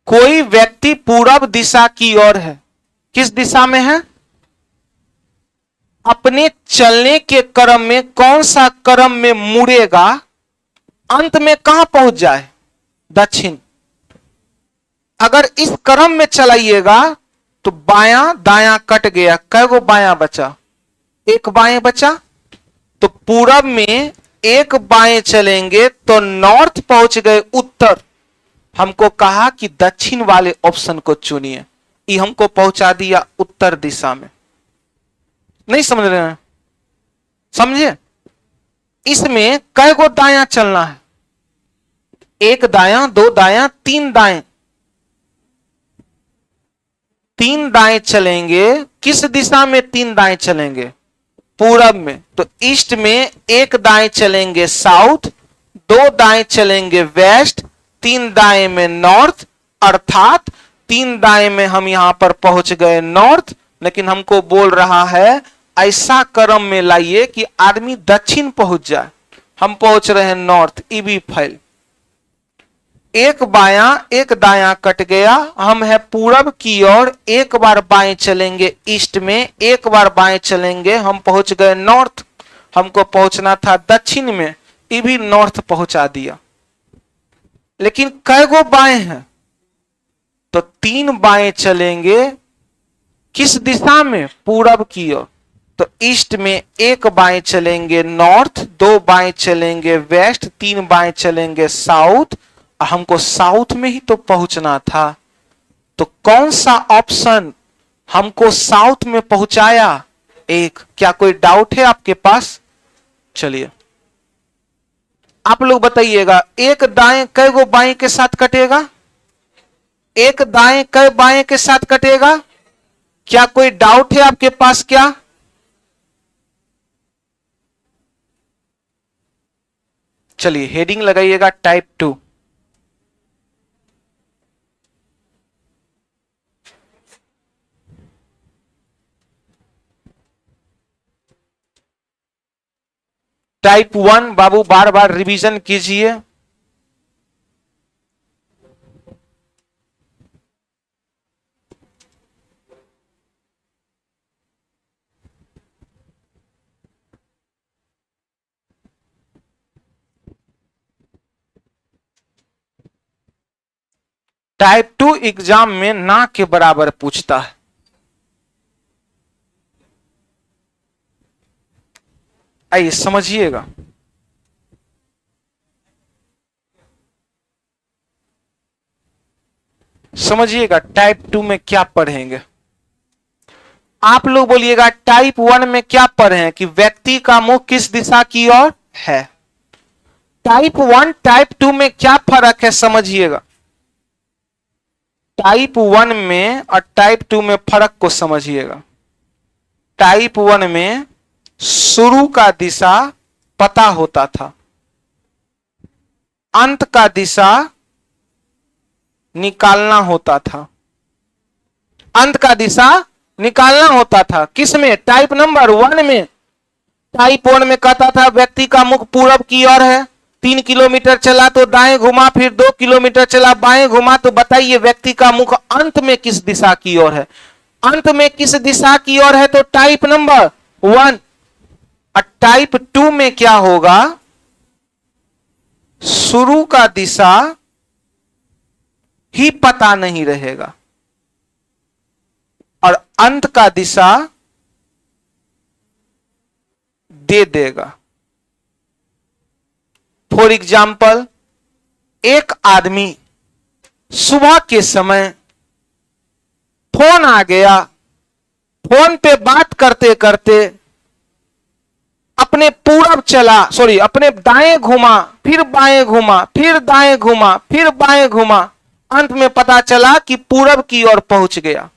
कोई व्यक्ति पूरब दिशा की ओर है, किस दिशा में है? अपने चलने के क्रम में कौन सा क्रम में मुड़ेगा, अंत में कहां पहुंच जाए? दक्षिण। अगर इस क्रम में चलाइएगा तो बायां दायां कट गया, कै गो बायां बचा? एक बाएं बचा। तो पूरब में एक बाएं चलेंगे तो नॉर्थ पहुंच गए, उत्तर। हमको कहा कि दक्षिण वाले ऑप्शन को चुनिए, ये हमको पहुंचा दिया उत्तर दिशा में। नहीं समझ रहे हैं? समझे? इसमें कै गो दायां चलना है? एक दायां, 2 दायां, 3 दाएं। 3 दाएं चलेंगे। किस दिशा में 3 दाएं चलेंगे? पूरब में। तो ईस्ट में एक दाएं चलेंगे साउथ, 2 दाएं चलेंगे वेस्ट, 3 दाएं में नॉर्थ, अर्थात 3 दाएं में हम यहां पर पहुंच गए नॉर्थ। लेकिन हमको बोल रहा है ऐसा क्रम में लाइए कि आदमी दक्षिण पहुंच जाए। हम पहुंच रहे हैं नॉर्थ, ई भी फैल, एक बायां एक दायां कट गया। हम है पूरब की ओर, एक बार बाएं चलेंगे ईस्ट में, एक बार बाएं चलेंगे, हम पहुंच गए नॉर्थ। हमको पहुंचना था दक्षिण में, ये भी नॉर्थ पहुंचा दिया। लेकिन कै गो बाएं हैं? तो 3 बाएं चलेंगे, किस दिशा में? पूरब की ओर। तो ईस्ट में एक बाएं चलेंगे नॉर्थ, 2 बाएं चलेंगे वेस्ट, 3 बाएं चलेंगे साउथ। हमको साउथ में ही तो पहुंचना था। तो कौन सा ऑप्शन हमको साउथ में पहुंचाया? एक। क्या कोई डाउट है आपके पास? चलिए आप लोग बताइएगा, एक दाएं कै गो बाएं के साथ कटेगा? एक दाएं कै बाएं के साथ कटेगा? क्या कोई डाउट है आपके पास? क्या चलिए हेडिंग लगाइएगा टाइप 2। टाइप 1 बाबू बार बार रिवीजन कीजिए। टाइप 2 एग्जाम में ना के बराबर पूछता है। आइए समझिएगा। समझिएगा टाइप 2 में क्या पढ़ेंगे। आप लोग बोलिएगा टाइप 1 में क्या पढ़े कि व्यक्ति का मुख किस दिशा की ओर है। टाइप 1 टाइप 2 में क्या फर्क है समझिएगा। टाइप 1 में और टाइप 2 में फर्क को समझिएगा। टाइप 1 में शुरू का दिशा पता होता था, अंत का दिशा निकालना होता था। अंत का दिशा निकालना होता था किसमें? टाइप नंबर 1 में। टाइप 1 में कहता था व्यक्ति का मुख पूरब की ओर है, 3 किलोमीटर चला तो दाएं घुमा, फिर 2 किलोमीटर चला बाएं घुमा। तो बताइए व्यक्ति का मुख अंत में किस दिशा की ओर है? अंत में किस दिशा की ओर है? तो टाइप नंबर 1। और टाइप 2 में क्या होगा? शुरू का दिशा ही पता नहीं रहेगा और अंत का दिशा दे देगा। फॉर एग्जाम्पल, एक आदमी सुबह के समय फोन आ गया, फोन पे बात करते करते अपने पूरब चला, अपने दाएं घुमा, फिर बाएं घुमा, फिर दाएं घुमा, फिर बाएं घुमा। अंत में पता चला कि पूरब की ओर पहुंच गया।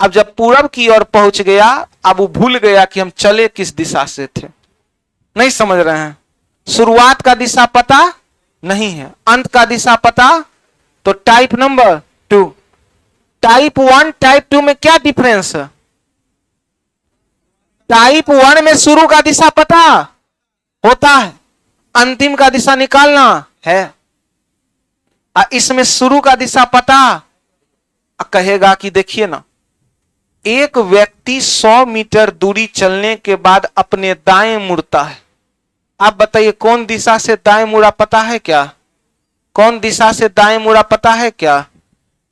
अब जब पूरब की ओर पहुंच गया, अब वो भूल गया कि हम चले किस दिशा से थे। नहीं समझ रहे हैं? शुरुआत का दिशा पता नहीं है, अंत का दिशा पता। तो टाइप नंबर 2। टाइप 1 टाइप 2 में क्या डिफरेंस है? टाइप 1 में शुरू का दिशा पता होता है, अंतिम का दिशा निकालना है। इसमें शुरू का दिशा पता कहेगा कि देखिए ना, एक व्यक्ति 100 मीटर दूरी चलने के बाद अपने दाएं मुड़ता है। आप बताइए कौन दिशा से दाएं मुड़ा पता है क्या? कौन दिशा से दाएं मुड़ा पता है क्या?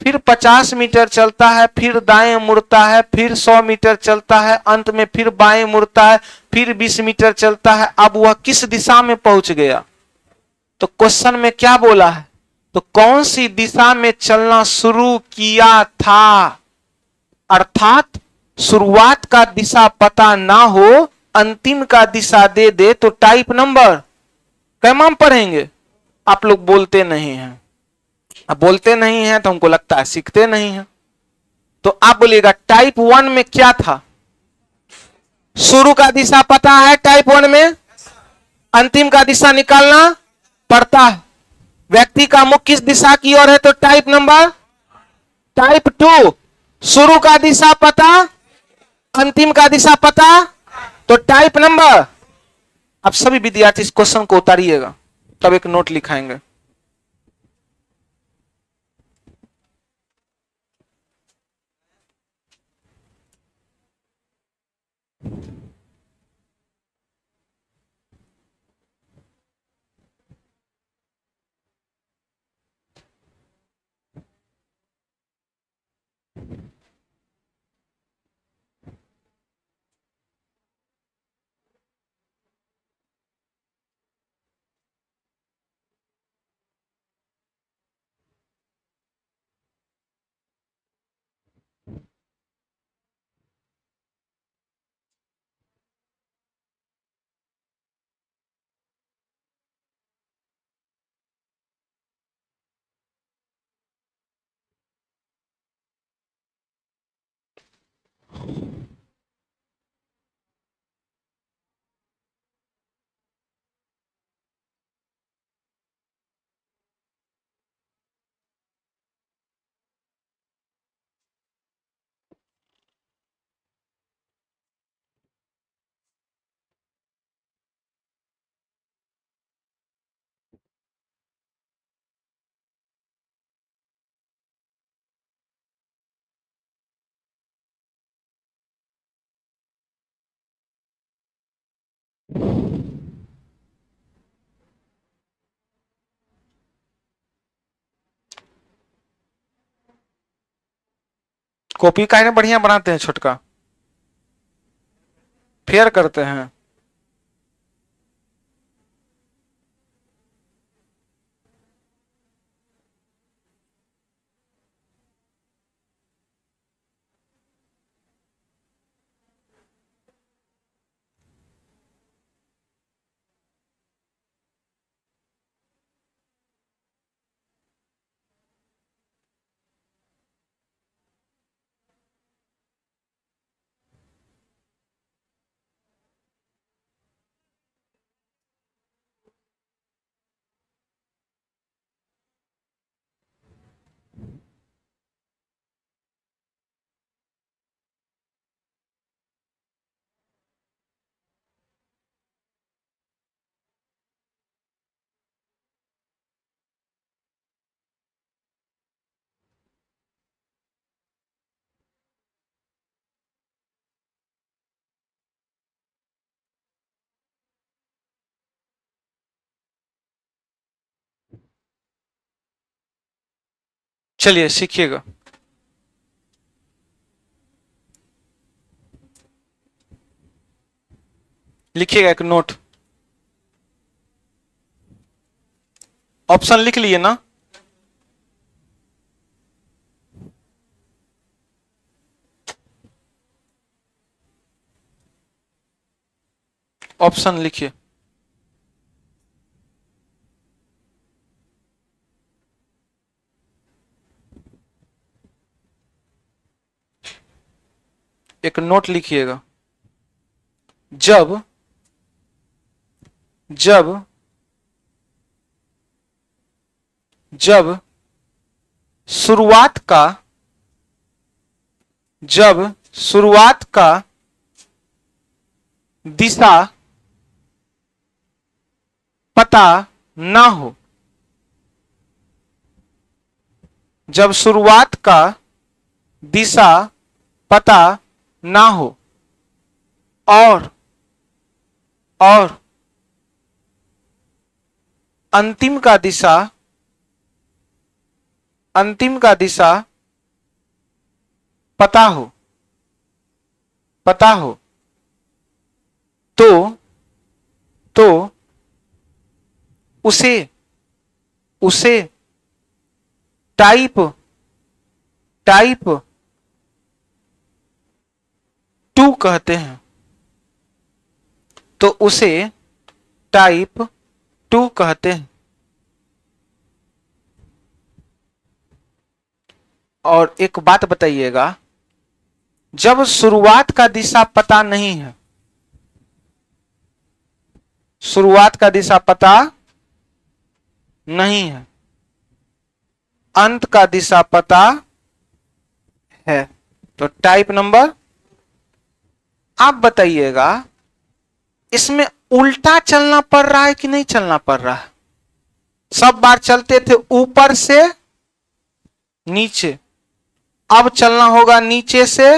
फिर 50 मीटर चलता है, फिर दाएं मुड़ता है, फिर 100 मीटर चलता है, अंत में फिर बाएं मुड़ता है, फिर 20 मीटर चलता है। अब वह किस दिशा में पहुंच गया? तो क्वेश्चन में क्या बोला है? तो कौन सी दिशा में चलना शुरू किया था? अर्थात शुरुआत का दिशा पता ना हो, अंतिम का दिशा दे दे, तो टाइप नंबर कैम हम पढ़ेंगे? आप लोग बोलते नहीं हैं। अब बोलते नहीं हैं तो हमको लगता है सीखते नहीं हैं। तो आप बोलिएगा टाइप 1 में क्या था? शुरू का दिशा पता है टाइप 1 में, अंतिम का दिशा निकालना पढ़ता है। व्यक्ति का मुख किस दिशा की ओर है तो टाइप नंबर, टाइप 2 शुरू का दिशा पता, अंतिम का दिशा पता, तो टाइप नंबर। अब सभी विद्यार्थी इस क्वेश्चन को उतारिएगा, तब एक नोट लिखाएंगे। कॉपी काहे बढ़िया बनाते हैं, छोटका फेयर करते हैं। चलिए सीखिएगा। लिखिएगा एक नोट, ऑप्शन लिख लिए ना? ऑप्शन लिखिए। एक नोट लिखिएगा। जब जब जब शुरुआत का जब शुरुआत का दिशा पता ना हो, जब शुरुआत का दिशा पता ना हो और अंतिम का दिशा पता हो तो उसे टाइप 2 कहते हैं। तो उसे टाइप 2 कहते हैं। और एक बात बताइएगा, जब शुरुआत का दिशा पता नहीं है, शुरुआत का दिशा पता नहीं है, अंत का दिशा पता है। तो टाइप नंबर, आप बताइएगा इसमें उल्टा चलना पड़ रहा है कि नहीं चलना पड़ रहा है? सब बार चलते थे ऊपर से नीचे, अब चलना होगा नीचे से।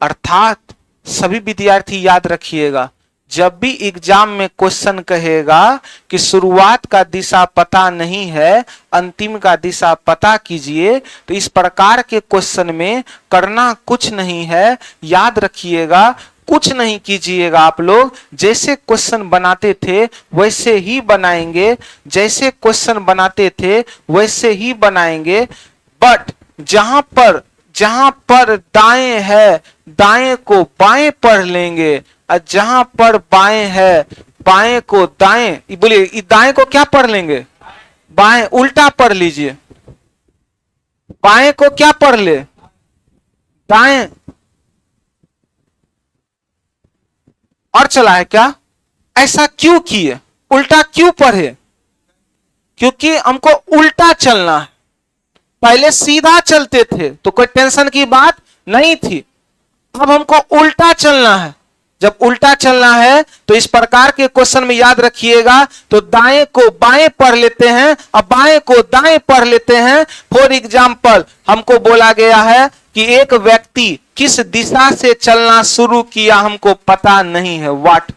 अर्थात सभी विद्यार्थी याद रखिएगा, जब भी एग्जाम में क्वेश्चन कहेगा कि शुरुआत का दिशा पता नहीं है, अंतिम का दिशा पता कीजिए, तो इस प्रकार के क्वेश्चन में करना कुछ नहीं है। याद रखिएगा, कुछ नहीं कीजिएगा आप लोग, जैसे क्वेश्चन बनाते थे वैसे ही बनाएंगे, जैसे क्वेश्चन बनाते थे वैसे ही बनाएंगे। बट जहां पर दाएं है, दाएं को बाएं पढ़ लेंगे, और जहां पर बाएं है, बाएं को दाएं, बोलिए दाएं को क्या पढ़ लेंगे? बाएं। उल्टा पढ़ लीजिए, बाएं को क्या पढ़ ले? दाएं। और चला है क्या? ऐसा क्यों किए? उल्टा क्यों पढ़े? क्योंकि हमको उल्टा चलना है। पहले सीधा चलते थे तो कोई टेंशन की बात नहीं थी, अब हमको उल्टा चलना है। जब उल्टा चलना है तो इस प्रकार के क्वेश्चन में याद रखिएगा, तो दाएं को बाएं पढ़ लेते हैं और बाएं को दाएं पढ़ लेते हैं। फॉर एग्जाम्पल, हमको बोला गया है कि एक व्यक्ति किस दिशा से चलना शुरू किया हमको पता नहीं है। व्हाट?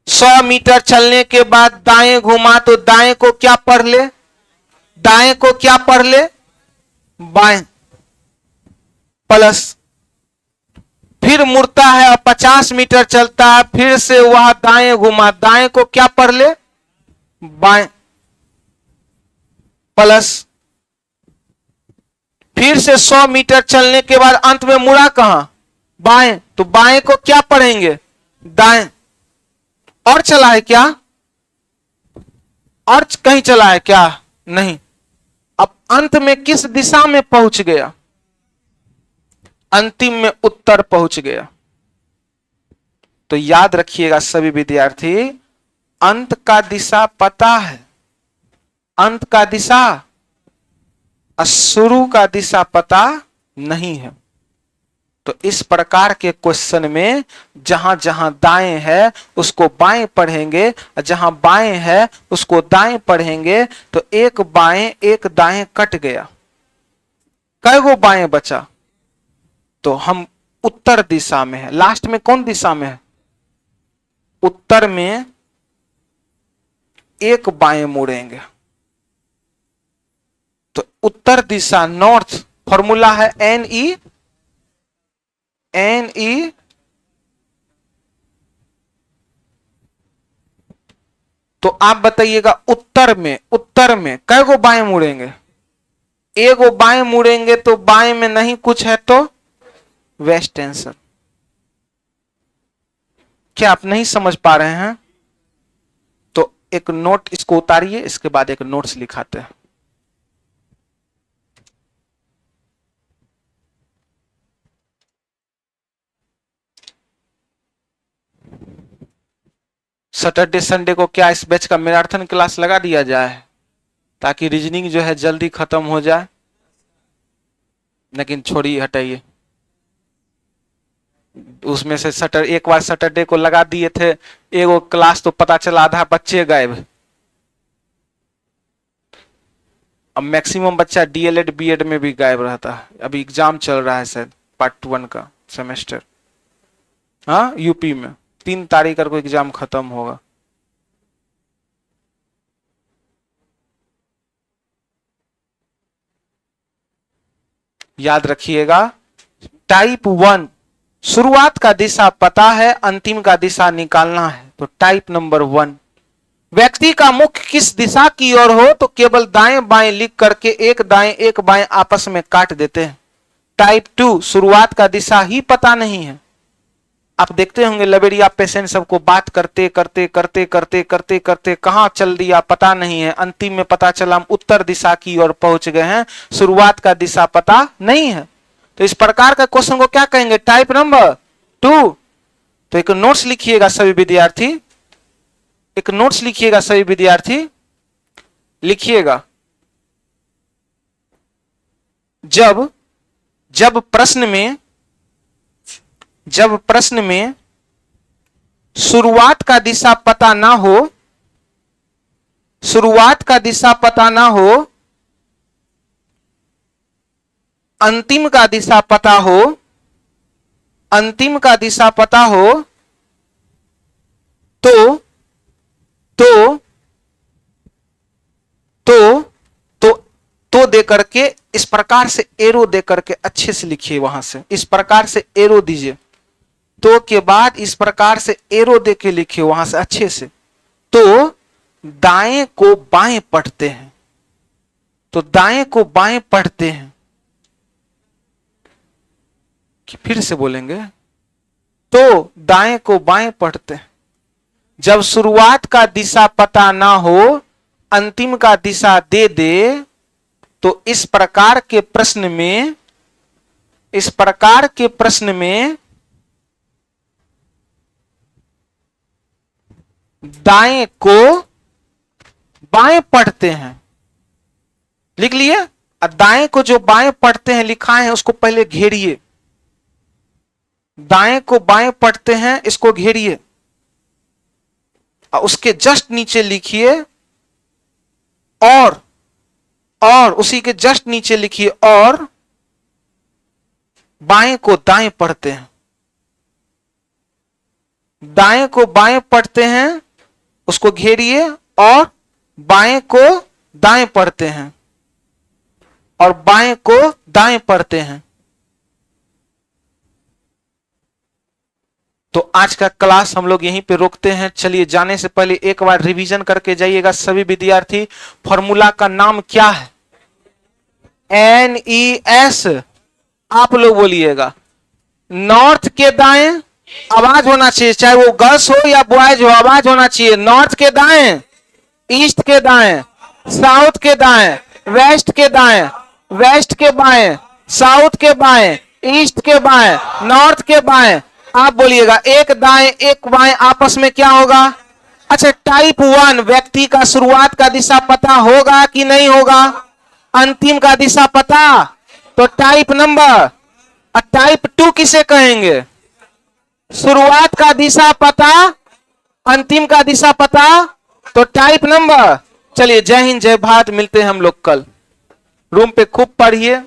100 मीटर चलने के बाद दाएं घुमा, तो दाएं को क्या पढ़ ले? दाएं को क्या पढ़ ले? बाएं। प्लस फिर मुड़ता है और 50 मीटर चलता है, फिर से वह दाएं घुमा, दाएं को क्या पढ़ ले? बाएं। प्लस फिर से 100 मीटर चलने के बाद अंत में मुड़ा कहां? बाएं। तो बाएं को क्या पढ़ेंगे? दाएं। और चला है क्या? और कहीं चला है क्या? नहीं। अब अंत में किस दिशा में पहुंच गया? अंतिम में उत्तर पहुंच गया। तो याद रखिएगा सभी विद्यार्थी, अंत का दिशा पता है, अंत का दिशा, और शुरू का दिशा पता नहीं है। तो इस प्रकार के क्वेश्चन में जहां जहां दाएं है उसको बाएं पढ़ेंगे, और जहां बाएं है उसको दाएं पढ़ेंगे। तो एक बाएं एक दाएं कट गया, कै गो बाएं बचा? तो हम उत्तर दिशा में है। लास्ट में कौन दिशा में है? उत्तर में एक बाएं मुड़ेंगे। तो उत्तर दिशा नॉर्थ, फॉर्मूला है NE। तो आप बताइएगा उत्तर में कै गो बाएं मुड़ेंगे? एगो बाएं मुड़ेंगे। तो बाएं में नहीं कुछ है तो वेस्ट आंसर। क्या आप नहीं समझ पा रहे हैं? तो एक नोट इसको उतारिए, इसके बाद एक नोट्स लिखाते हैं। सैटरडे संडे को क्या इस बैच का मैराथन क्लास लगा दिया जाए, ताकि रीजनिंग जो है जल्दी खत्म हो जाए। लेकिन छोड़िए, हटाइए। उसमें से एक बार सैटरडे को लगा दिए थे एगो क्लास, तो पता चला आधा बच्चे गायब। अब मैक्सिमम बच्चा DLED BEd में भी गायब रहता है। अभी एग्जाम चल रहा है शायद पार्ट 1 का सेमेस्टर, हाँ यूपी में 3 तारीख को एग्जाम खत्म होगा। याद रखिएगा, टाइप 1 शुरुआत का दिशा पता है, अंतिम का दिशा निकालना है। तो टाइप नंबर 1, व्यक्ति का मुख किस दिशा की ओर हो तो केवल दाएं बाएं लिख करके एक दाएं एक बाएं आपस में काट देते हैं। टाइप 2 शुरुआत का दिशा ही पता नहीं है। आप देखते होंगे लबेरिया पेशेंट सबको बात करते करते करते करते करते करते कहां चल दिया पता नहीं है, अंतिम में पता चला हम उत्तर दिशा की ओर पहुंच गए हैं, शुरुआत का दिशा पता नहीं है। तो इस प्रकार का क्वेश्चन को क्या कहेंगे? Type number 2। तो एक नोट्स लिखिएगा सभी विद्यार्थी। एक नोट्स लिखिएगा सभी विद्यार्थी, लिखिएगा। जब जब प्रश्न में शुरुआत का दिशा पता ना हो, शुरुआत का दिशा पता ना हो, अंतिम का दिशा पता हो, अंतिम का दिशा पता हो, तो तो तो तो तो दे करके इस प्रकार से एरो दे करके अच्छे से लिखिए। वहां से इस प्रकार से एरो दीजिए, तो के बाद इस प्रकार से एरो दे के लिखिए वहां से अच्छे से। तो दाएं को बाएं पढ़ते हैं, तो दाएं को बाएं पढ़ते हैं। फिर से बोलेंगे, तो दाएं को बाएं पढ़ते हैं। जब शुरुआत का दिशा पता ना हो, अंतिम का दिशा दे दे, तो इस प्रकार के प्रश्न में दाएं को बाएं पढ़ते हैं। लिख लिए? दाएं को जो बाएं पढ़ते हैं लिखा है उसको पहले घेरिए। दाएं को बाएं पढ़ते हैं, इसको घेरिए और उसके जस्ट नीचे लिखिए और उसी के जस्ट नीचे लिखिए और बाएं को दाएं पढ़ते हैं। दाएं को बाएं पढ़ते हैं, उसको घेरिए और बाएं को दाएं पढ़ते हैं और बाएं को दाएं पढ़ते हैं। तो आज का क्लास हम लोग यहीं पे रोकते हैं। चलिए, जाने से पहले एक बार रिवीजन करके जाइएगा सभी विद्यार्थी। फॉर्मूला का नाम क्या है? NES। आप लोग बोलिएगा। नॉर्थ के दाएं आवाज होना चाहिए, चाहे वो गर्ल्स हो या बॉयज हो, आवाज होना चाहिए। नॉर्थ के दाएं, ईस्ट के दाएं, साउथ के दाएं, वेस्ट के दाएं, वेस्ट के बाएं, साउथ के बाएं, ईस्ट के बाएं, नॉर्थ के बाएं। आप बोलिएगा एक दाएं एक बाएं, आपस में क्या होगा? अच्छा, टाइप 1 व्यक्ति का शुरुआत का दिशा पता होगा कि नहीं होगा? अंतिम का दिशा पता, तो टाइप नंबर। और टाइप 2 किसे कहेंगे? शुरुआत का दिशा पता, अंतिम का दिशा पता, तो टाइप नंबर। चलिए, जय हिंद जय भारत। मिलते हैं हम लोग कल। रूम पे खूब पढ़िए।